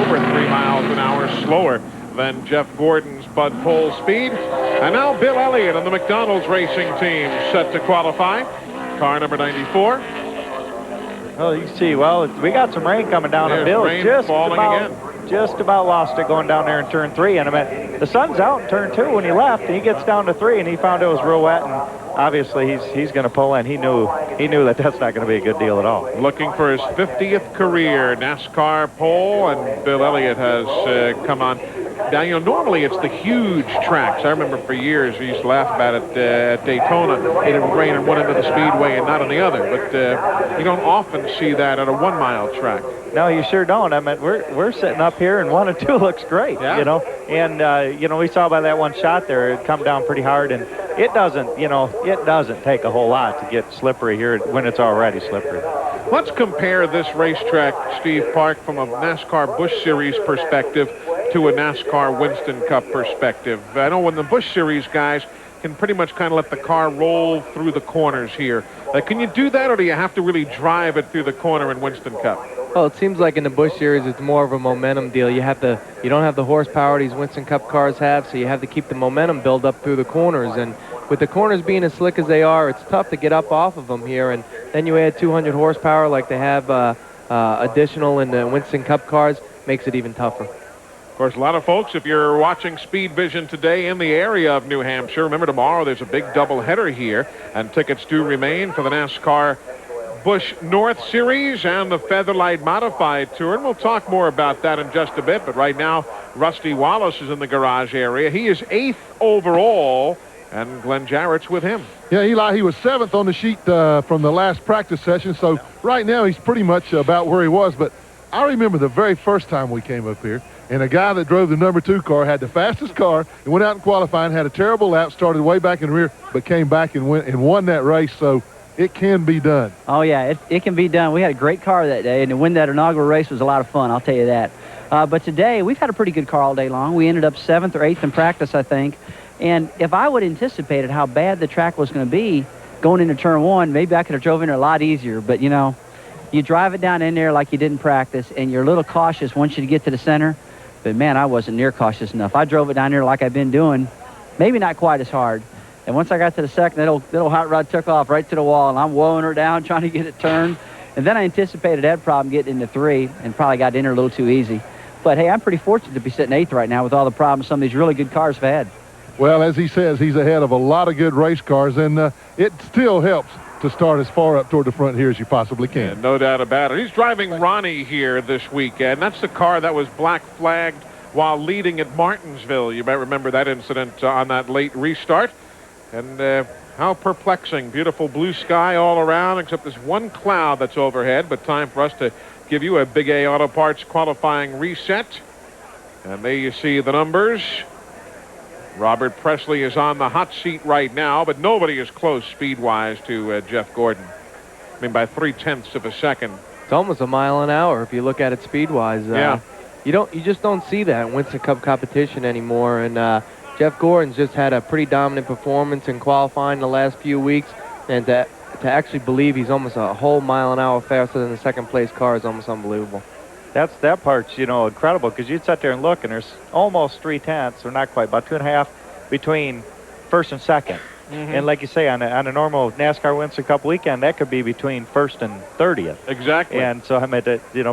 over 3 miles an hour slower than Jeff Gordon's Bud Pole speed. And now Bill Elliott on the McDonald's racing team set to qualify. Car number 94. Well, you see, well, we got some rain coming down on Bill. Just about lost it going down there in turn 3. And I mean, the sun's out in turn 2 when he left, and he gets down to 3, and he found it was real wet, and obviously he's going to pull in. He knew that that's not going to be a good deal at all. Looking for his 50th career NASCAR pole, and Bill Elliott has come on. Now, you know, normally it's the huge tracks. I remember for years we used to laugh about it at Daytona. It would rain on one end of the speedway and not on the other. But you don't often see that at a 1 mile track. No, you sure don't. I mean, we're sitting up here, and 1 and 2 looks great. Yeah. You know, and you know, we saw by that one shot there, it come down pretty hard, and it doesn't take a whole lot to get slippery here when it's already slippery. Let's compare this racetrack, Steve Park, from a NASCAR Busch Series perspective to a NASCAR Winston Cup perspective. I know when the Busch Series guys can pretty much kind of let the car roll through the corners here. Can you do that, or do you have to really drive it through the corner in Winston Cup? Well, it seems like in the Busch Series, it's more of a momentum deal. You don't have the horsepower these Winston Cup cars have, so you have to keep the momentum build up through the corners. And with the corners being as slick as they are, it's tough to get up off of them here. And then you add 200 horsepower like they have additional in the Winston Cup cars, makes it even tougher. Of course, a lot of folks, if you're watching Speed Vision today in the area of New Hampshire, remember tomorrow there's a big doubleheader here, and tickets do remain for the NASCAR Busch North Series and the Featherlight Modified Tour, and we'll talk more about that in just a bit. But right now, Rusty Wallace is in the garage area. He is 8th overall, and Glenn Jarrett's with him. Yeah, Eli, he was 7th on the sheet from the last practice session, so right now he's pretty much about where he was. But I remember the very first time we came up here, and a guy that drove the number 2 car had the fastest car and went out in qualifying, had a terrible lap, started way back in the rear, but came back and won that race. So it can be done. Oh, yeah, it can be done. We had a great car that day, and to win that inaugural race was a lot of fun, I'll tell you that. But today, we've had a pretty good car all day long. We ended up 7th or 8th in practice, I think. And if I would have anticipated how bad the track was going to be going into turn 1, maybe I could have drove in there a lot easier. But, you know, you drive it down in there like you didn't practice, and you're a little cautious once you get to the center. But, man, I wasn't near cautious enough. I drove it down there like I've been doing, maybe not quite as hard. And once I got to the second, that little hot rod took off right to the wall, and I'm woeing her down, trying to get it turned. And then I anticipated that problem getting into 3 and probably got in there a little too easy. But, hey, I'm pretty fortunate to be sitting 8th right now with all the problems some of these really good cars have had. Well, as he says, he's ahead of a lot of good race cars, and it still helps to start as far up toward the front here as you possibly can. Yeah, no doubt about it. He's driving Ronnie here this weekend. That's the car that was black flagged while leading at Martinsville. You might remember that incident on that late restart. And how perplexing. Beautiful blue sky all around, except this one cloud that's overhead. But time for us to give you a Big A Auto Parts qualifying reset. And there you see the numbers. Robert Presley is on the hot seat right now, but nobody is close speed-wise to Jeff Gordon. I mean, by 0.3 of a second. It's almost a mile an hour if you look at it speed-wise. Yeah. You just don't see that in Winston Cup competition anymore. And Jeff Gordon's just had a pretty dominant performance in qualifying the last few weeks, and to actually believe he's almost a whole mile an hour faster than the second-place car is almost unbelievable. That part's, incredible, because you'd sit there and look, and there's almost 0.3, or not quite, about 2.5 between first and second. Mm-hmm. And like you say, on a normal NASCAR Winston Cup weekend, that could be between first and 30th. Exactly. And so, I mean,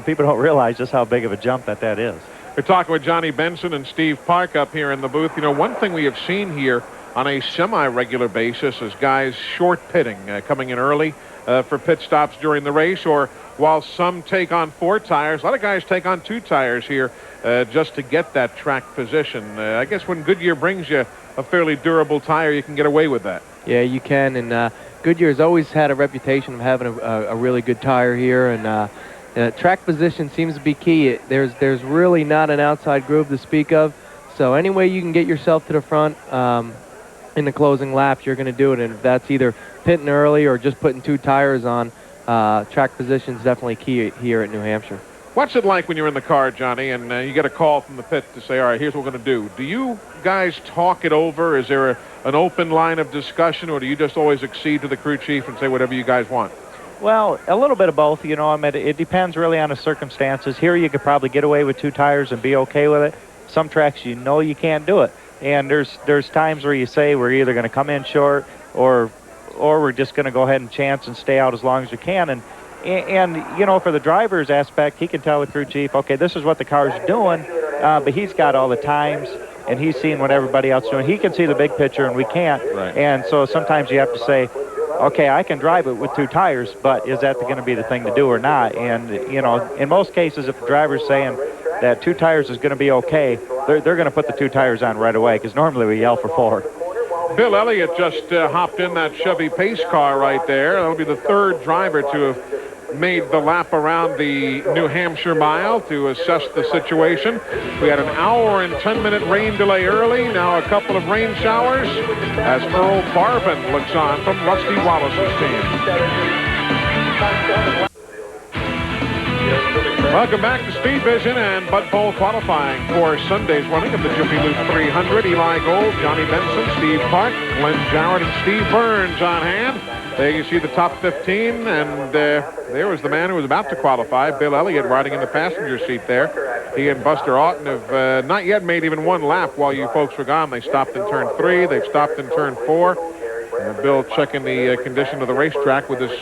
people don't realize just how big of a jump that is. We're talking with Johnny Benson and Steve Park up here in the booth. One thing we have seen here on a semi-regular basis is guys short pitting, coming in early for pit stops during the race, or while some take on 4 tires, a lot of guys take on 2 tires here just to get that track position. I guess when Goodyear brings you a fairly durable tire, you can get away with that. Yeah, you can, and Goodyear's always had a reputation of having a really good tire here, and track position seems to be key. There's really not an outside groove to speak of, so any way you can get yourself to the front in the closing laps, you're going to do it, and if that's either pitting early or just putting 2 tires on, track position is definitely key here at New Hampshire. What's it like when you're in the car, Johnny, and you get a call from the pit to say, all right, here's what we're going to do? Do you guys talk it over? Is there an open line of discussion, or do you just always accede to the crew chief and say whatever you guys want? Well, a little bit of both. I mean, it depends really on the circumstances. Here you could probably get away with 2 tires and be okay with it. Some tracks you can't do it. And there's times where you say we're either going to come in short or we're just going to go ahead and chance and stay out as long as we can. And for the driver's aspect, he can tell the crew chief, okay, this is what the car's doing, but he's got all the times, and he's seeing what everybody else is doing. He can see the big picture, and we can't. Right. And so sometimes you have to say, okay, I can drive it with 2 tires, but is that going to be the thing to do or not? And, in most cases, if the driver's saying that 2 tires is going to be okay, they're going to put the 2 tires on right away, because normally we yell for 4. Bill Elliott just hopped in that Chevy Pace car right there. That'll be the 3rd driver to have made the lap around the New Hampshire mile to assess the situation. We had an hour and 10-minute rain delay early, now a couple of rain showers as Earl Barbin looks on from Rusty Wallace's team. Welcome back to Speed Vision and Bud Pole qualifying for Sunday's running of the Jiffy Lube 300. Eli Gold, Johnny Benson, Steve Park, Glenn Jarrett, and Steve Burns on hand. There you see the top 15, and there was the man who was about to qualify, Bill Elliott, riding in the passenger seat there. He and Buster Auten have not yet made even 1 lap while you folks were gone. They stopped in turn 3. They've stopped in turn 4. Bill checking the condition of the racetrack with this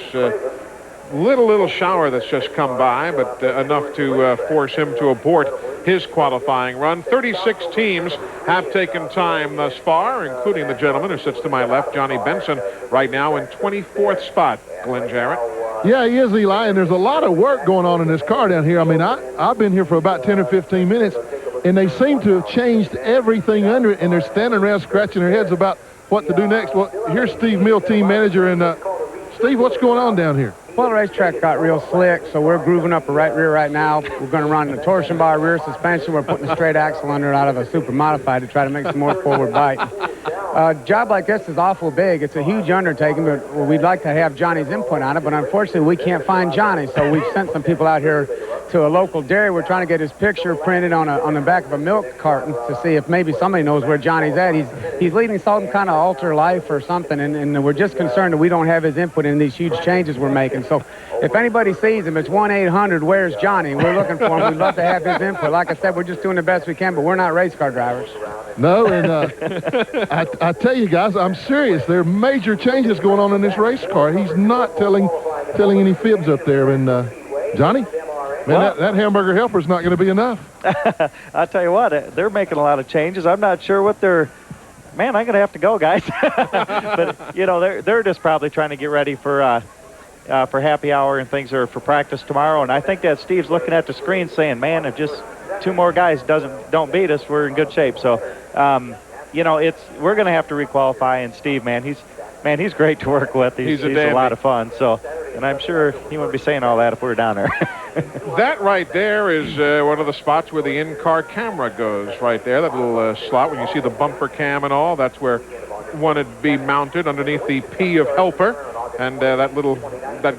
little shower that's just come by, but enough to force him to abort his qualifying run. 36 teams have taken time thus far, including the gentleman who sits to my left, Johnny Benson, right now in 24th spot. Glenn Jarrett. Yeah, he is, Eli, and there's a lot of work going on in this car down here. I mean, I've been here for about 10 or 15 minutes, and they seem to have changed everything under it, and they're standing around scratching their heads about what to do next. Well, here's Steve Mill, team manager, and Steve, what's going on down here? Well, the racetrack got real slick, so we're grooving up a right rear right now. We're going to run the torsion bar rear suspension. We're putting a straight axle under it out of a super modified to try to make some more forward bite. A job like this is awful big. It's a huge undertaking, but we'd like to have Johnny's input on it, but unfortunately we can't find Johnny, so we've sent some people out here to a local dairy. We're trying to get his picture printed on the back of a milk carton to see if maybe somebody knows where Johnny's at. He's leading some kind of alter life or something, and we're just concerned that we don't have his input in these huge changes we're making. So if anybody sees him, it's 1-800 where's Johnny. We're looking for him. We'd love to have his input. Like I said, we're just doing the best we can, but we're not race car drivers. No, and I tell you guys, I'm serious. There are major changes going on in this race car. He's not telling any fibs up there. And Johnny? Man, that hamburger helper's not going to be enough. I'll tell you what, they're making a lot of changes. I'm not sure what they're... Man, I'm going to have to go, guys. But, you know, they're just probably trying to get ready for happy hour and things are for practice tomorrow. And I think that Steve's looking at the screen saying, man, if just 2 more guys don't beat us, we're in good shape. So, you know, we're going to have to requalify. And Steve, man, he's great to work with. He's a lot of fun. So, and I'm sure he wouldn't be saying all that if we were down there. That right there is one of the spots where the in-car camera goes right there, that little slot when you see the bumper cam and all. That's where one would be mounted underneath the P of helper and that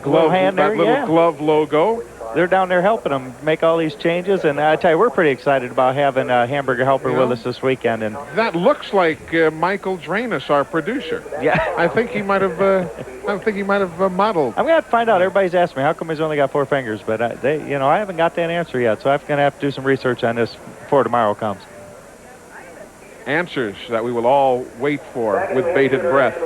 glove logo. They're down there helping them make all these changes, and I tell you, we're pretty excited about having a hamburger helper with us this weekend. And that looks like Michael Dranis, our producer. Yeah, I think he might have. Modeled. I'm gonna have to find out. Everybody's asked me how come he's only got 4 fingers, but I haven't got that answer yet. So I'm gonna have to do some research on this before tomorrow comes. Answers that we will all wait for with bated breath.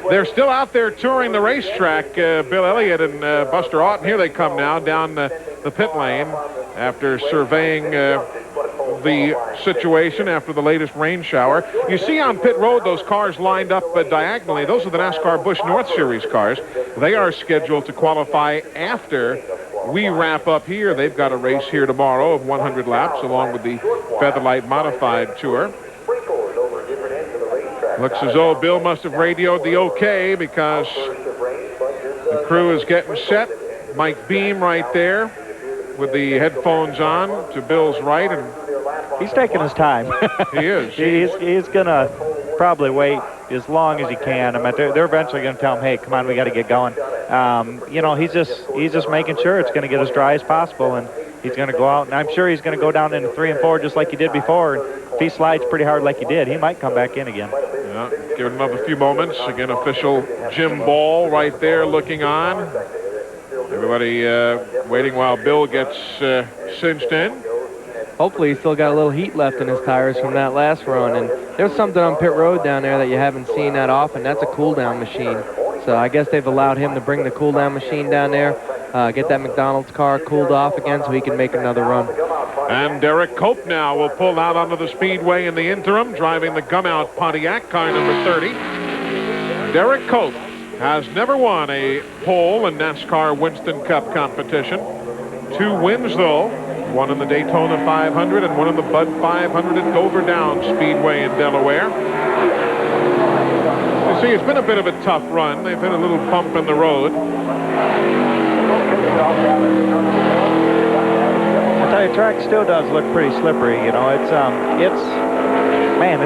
They're still out there touring the racetrack. Bill Elliott and Buster Auten. Here they come now down the pit lane after surveying the situation after the latest rain shower. You see on pit road those cars lined up diagonally. Those are the NASCAR Busch North Series cars. They are scheduled to qualify after we wrap up here. They've got a race here tomorrow of 100 laps along with the Featherlight Modified Tour. Looks as though Bill must have radioed the okay because the crew is getting set. Mike Beam right there with the headphones on to Bill's right, and he's taking his time. He is. He's gonna probably wait as long as he can. I mean, they're eventually gonna tell him, hey, come on, we got to get going. You know, he's just making sure it's gonna get as dry as possible, and he's gonna go out, and I'm sure he's gonna go down into 3 and 4 just like he did before. And if he slides pretty hard like he did, he might come back in again. Yeah, give it another few moments. Again, official Jim Ball right there looking on. Everybody waiting while Bill gets cinched in. Hopefully he's still got a little heat left in his tires from that last run. And there's something on pit road down there that you haven't seen that often. That's a cool-down machine. So I guess they've allowed him to bring the cool-down machine down there, get that McDonald's car cooled off again so he can make another run. And Derek Cope now will pull out onto the speedway in the interim, driving the Gumout Pontiac, car number 30. Derek Cope has never won a pole in NASCAR Winston Cup competition. 2 wins, though. One in the Daytona 500 and one in the Bud 500 at Dover Downs Speedway in Delaware. You see, it's been a bit of a tough run. They've hit a little bump in the road. I tell you, track still does look pretty slippery. You know, it's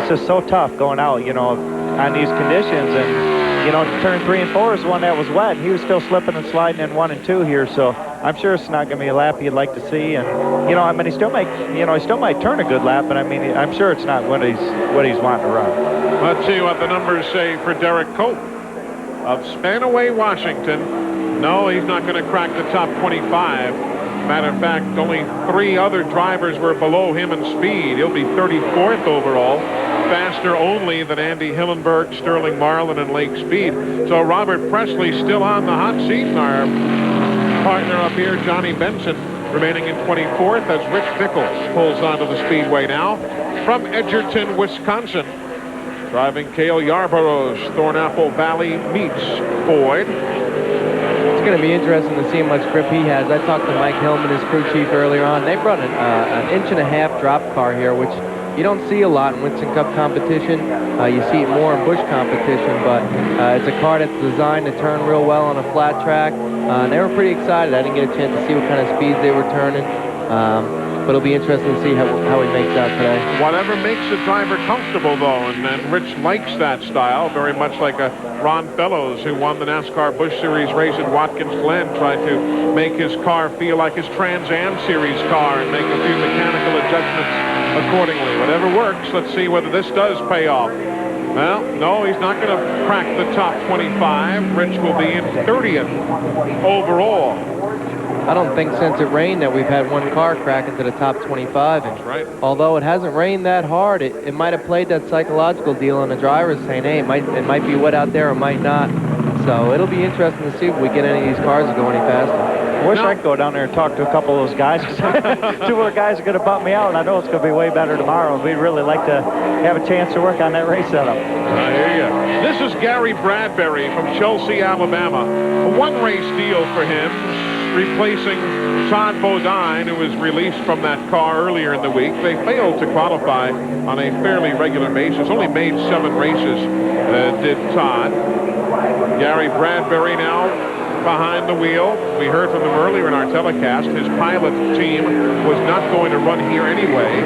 just so tough going out, you know, on these conditions. And, you know, turn 3 and 4 is the one that was wet. And he was still slipping and sliding in 1 and 2 here. So I'm sure it's not going to be a lap you'd like to see. And, you know, I mean, he still might turn a good lap, but I mean, I'm sure it's not what he's wanting to run. Let's see what the numbers say for Derek Cope of Spanaway, Washington. No, he's not going to crack the top 25. Matter of fact, only 3 other drivers were below him in speed. He'll be 34th overall, faster only than Andy Hillenberg, Sterling Marlin, and Lake Speed. So Robert Presley still on the hot seat, and our partner up here, Johnny Benson, remaining in 24th as Rich Bickle pulls onto the speedway now. From Edgerton, Wisconsin, driving Cale Yarborough's Thornapple Valley meets Boyd. It's going to be interesting to see how much grip he has. I talked to Mike Hillman, his crew chief, earlier on. They brought an 1.5-inch drop car here, which you don't see a lot in Winston Cup competition. You see it more in Busch competition, but it's a car that's designed to turn real well on a flat track. And they were pretty excited. I didn't get a chance to see what kind of speeds they were turning. But it'll be interesting to see how he makes out today. Whatever makes the driver comfortable, though, and Rich likes that style, very much like a Ron Fellows, who won the NASCAR Busch Series race at Watkins Glen, tried to make his car feel like his Trans Am Series car and make a few mechanical adjustments accordingly. Whatever works, let's see whether this does pay off. Well, no, he's not going to crack the top 25. Rich will be in 30th overall. I don't think since it rained that we've had one car crack into the top 25. And right. Although it hasn't rained that hard, it might have played that psychological deal on the drivers saying, hey, it might be wet out there or might not. So it'll be interesting to see if we get any of these cars to go any faster. I wish I could go down there and talk to a couple of those guys. Two of the guys are going to bump me out, and I know it's going to be way better tomorrow. And we'd really like to have a chance to work on that race setup. I hear you. This is Gary Bradbury from Chelsea, Alabama. A one-race deal for him, replacing Todd Bodine, who was released from that car earlier in the week. They failed to qualify on a fairly regular basis. Only made 7 races, did Todd. Gary Bradbury now behind the wheel. We heard from him earlier in our telecast. His pilot team was not going to run here anyway.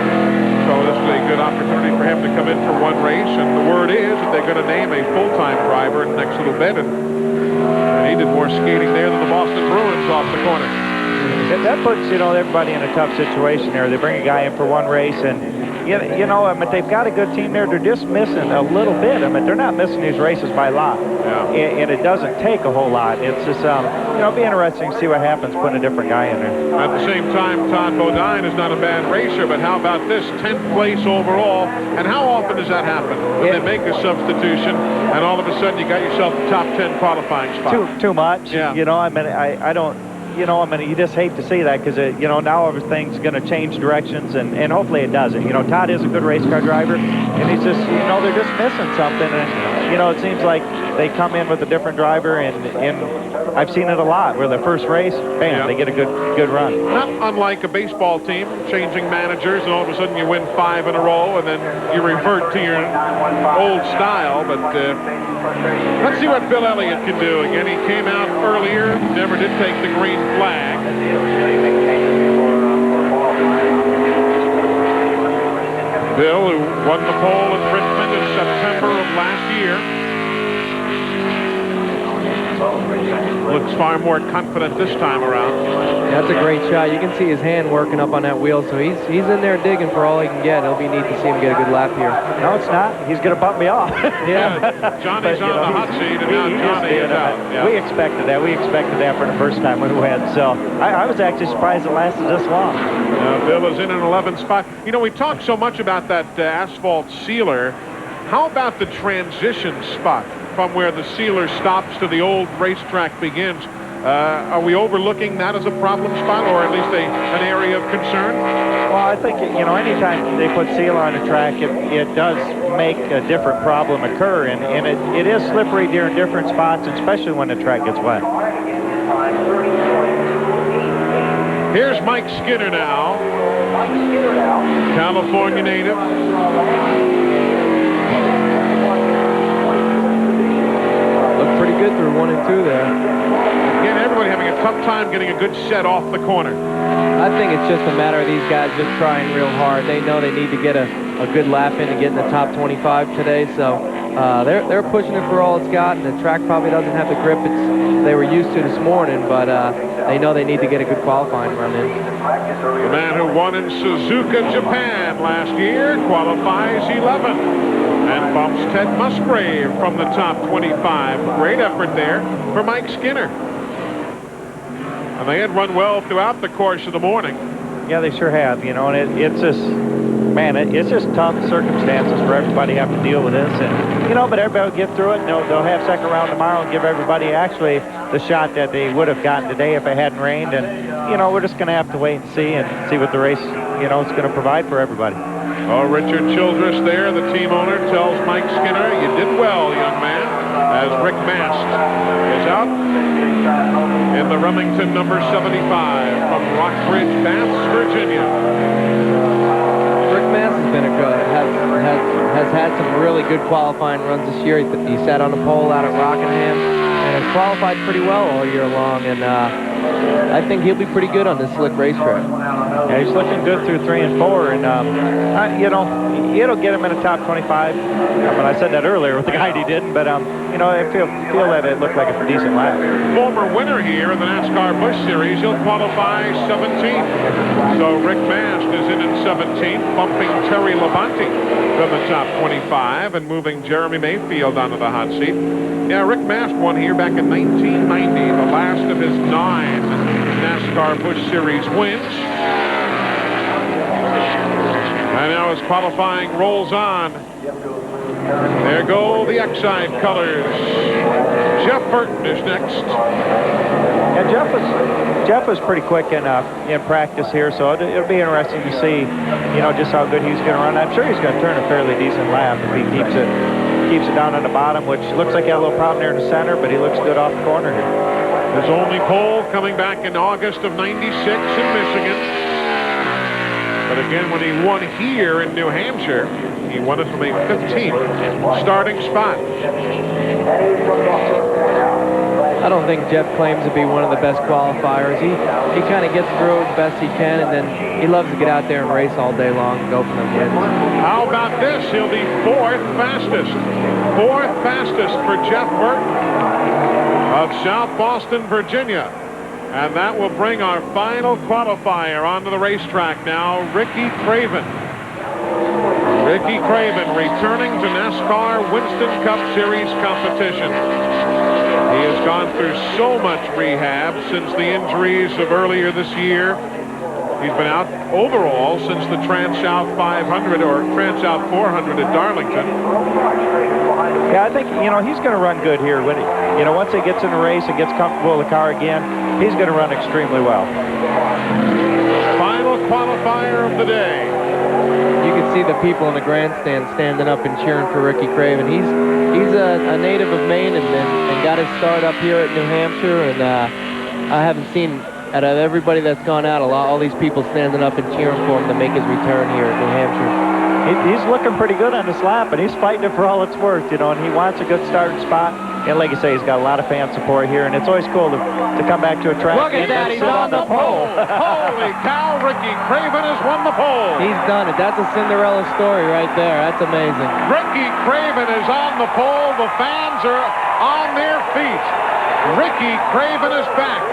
So this is a good opportunity for him to come in for one race. And the word is that they're going to name a full-time driver in the next little bit. And he did more skating there than the Boston Bruins off the corner. That puts, everybody in a tough situation there. They bring a guy in for one race, and, they've got a good team there. They're just missing a little bit. They're not missing these races by a lot. Yeah. And it doesn't take a whole lot. It's just, it'll be interesting to see what happens putting a different guy in there. At the same time, Todd Bodine is not a bad racer, but how about this? 10th place overall. And how often does that happen? When they make a substitution, and all of a sudden you got yourself a top 10 qualifying spot. Too much. Yeah. I don't... you just hate to see that because, now everything's going to change directions, and hopefully it doesn't. Todd is a good race car driver, and he's just, they're just missing something. And, it seems like they come in with a different driver, and I've seen it a lot where the first race, bam, they get a good run. Not unlike a baseball team, changing managers, and all of a sudden you win 5 in a row, and then you revert to your old style. But let's see what Bill Elliott can do. Again, he came out earlier, never did take the green flag. Bill, who won the pole at Richmond in September of last year, looks far more confident this time around. That's a great shot. You can see his hand working up on that wheel, so he's in there digging for all he can get. It'll be neat to see him get a good lap here. No, it's not. He's going to bump me off. Yeah. Johnny's on the hot seat, and now Johnny is out. Yeah. We expected that. We expected that for the first time we went. So I was actually surprised it lasted this long. Bill is in an 11th spot. We talk so much about that asphalt sealer. How about the transition spot from where the sealer stops to the old racetrack begins? Are we overlooking that as a problem spot, or at least an area of concern? Well, I think, anytime they put sealer on a track, it does make a different problem occur, and it is slippery during different spots, especially when the track gets wet. Here's Mike Skinner now. California native. Looked pretty good through 1 and 2 there. Again, everybody having a tough time getting a good set off the corner. I think it's just a matter of these guys just trying real hard. They know they need to get a good lap in to get in the top 25 today, so they're pushing it for all it's got, and the track probably doesn't have the grip they were used to this morning, but they know they need to get a good qualifying run in. The man who won in Suzuka, Japan last year qualifies 11th and bumps Ted Musgrave from the top 25. Great effort there for Mike Skinner. And they had run well throughout the course of the morning. Yeah, they sure have, and it's just, man, it's just tough circumstances for everybody to have to deal with this. And, but everybody will get through it, and they'll have second round tomorrow and give everybody actually the shot that they would have gotten today if it hadn't rained. And, we're just going to have to wait and see what the race, is going to provide for everybody. Oh, Richard Childress there, the team owner, tells Mike Skinner, you did well, young man, as Rick Mast is out in the Remington number 75 from Rockbridge, Baths, Virginia. Rick Mast has been has had some really good qualifying runs this year. He sat on the pole out at Rockingham and has qualified pretty well all year long, and I think he'll be pretty good on this slick racetrack. Yeah, he's looking good through 3 and 4, and it'll get him in the top 25. But I said that earlier with the guy he didn't, but I feel that it looked like a decent lap. Former winner here in the NASCAR Busch Series, he'll qualify 17th. So Rick Mast is in 17th, bumping Terry Labonte from the top 25 and moving Jeremy Mayfield onto the hot seat. Yeah, Rick Mast won here back in 1990, the last of his 9 NASCAR Busch Series wins. And now as qualifying rolls on, There go the Exide colors. Jeff Burton is next. Yeah, Jeff was pretty quick in practice here, so it'll be interesting to see, just how good he's going to run. I'm sure he's going to turn a fairly decent lap if he keeps it down on the bottom, which looks like he had a little problem there in the center, but he looks good off the corner here. His only pole coming back in August of '96 in Michigan. But again, when he won here in New Hampshire, he won it from a 15th starting spot. I don't think Jeff claims to be one of the best qualifiers. He kind of gets through it the best he can, and then he loves to get out there and race all day long and go for them wins. How about this? He'll be fourth fastest. Fourth fastest for Jeff Burton of South Boston, Virginia. And that will bring our final qualifier onto the racetrack now, Ricky Craven. Ricky Craven returning to NASCAR Winston Cup Series competition. He has gone through so much rehab since the injuries of earlier this year. He's been out overall since the Trans-South 500 or Trans-South 400 at Darlington. Yeah, I think, he's going to run good here. When once he gets in the race and gets comfortable with the car again, he's going to run extremely well. Final qualifier of the day. You can see the people in the grandstand standing up and cheering for Ricky Craven. He's a native of Maine and got his start up here at New Hampshire, and I haven't seen, out of everybody that's gone out, all these people standing up and cheering for him to make his return here at New Hampshire. He's looking pretty good on this lap, and he's fighting it for all it's worth, and he wants a good starting spot. And like you say, he's got a lot of fan support here, and it's always cool to come back to a track. Look at that, he's on the pole. Holy cow, Ricky Craven has won the pole. He's done it. That's a Cinderella story right there. That's amazing. Ricky Craven is on the pole. The fans are on their feet. Ricky Craven is back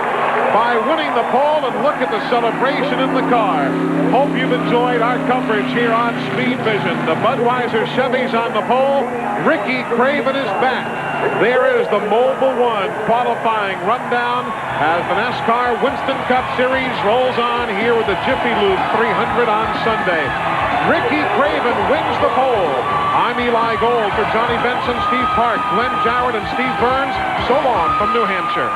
by winning the pole, and look at the celebration in the car. Hope you've enjoyed our coverage here on Speed Vision. The Budweiser Chevy's on the pole. Ricky Craven is back. There is the Mobile One qualifying rundown as the NASCAR Winston Cup Series rolls on here with the Jiffy Lube 300 on Sunday. Ricky Craven wins the pole. I'm Eli Gold for Johnny Benson, Steve Park, Glenn Joward, and Steve Burns. So long from New Hampshire.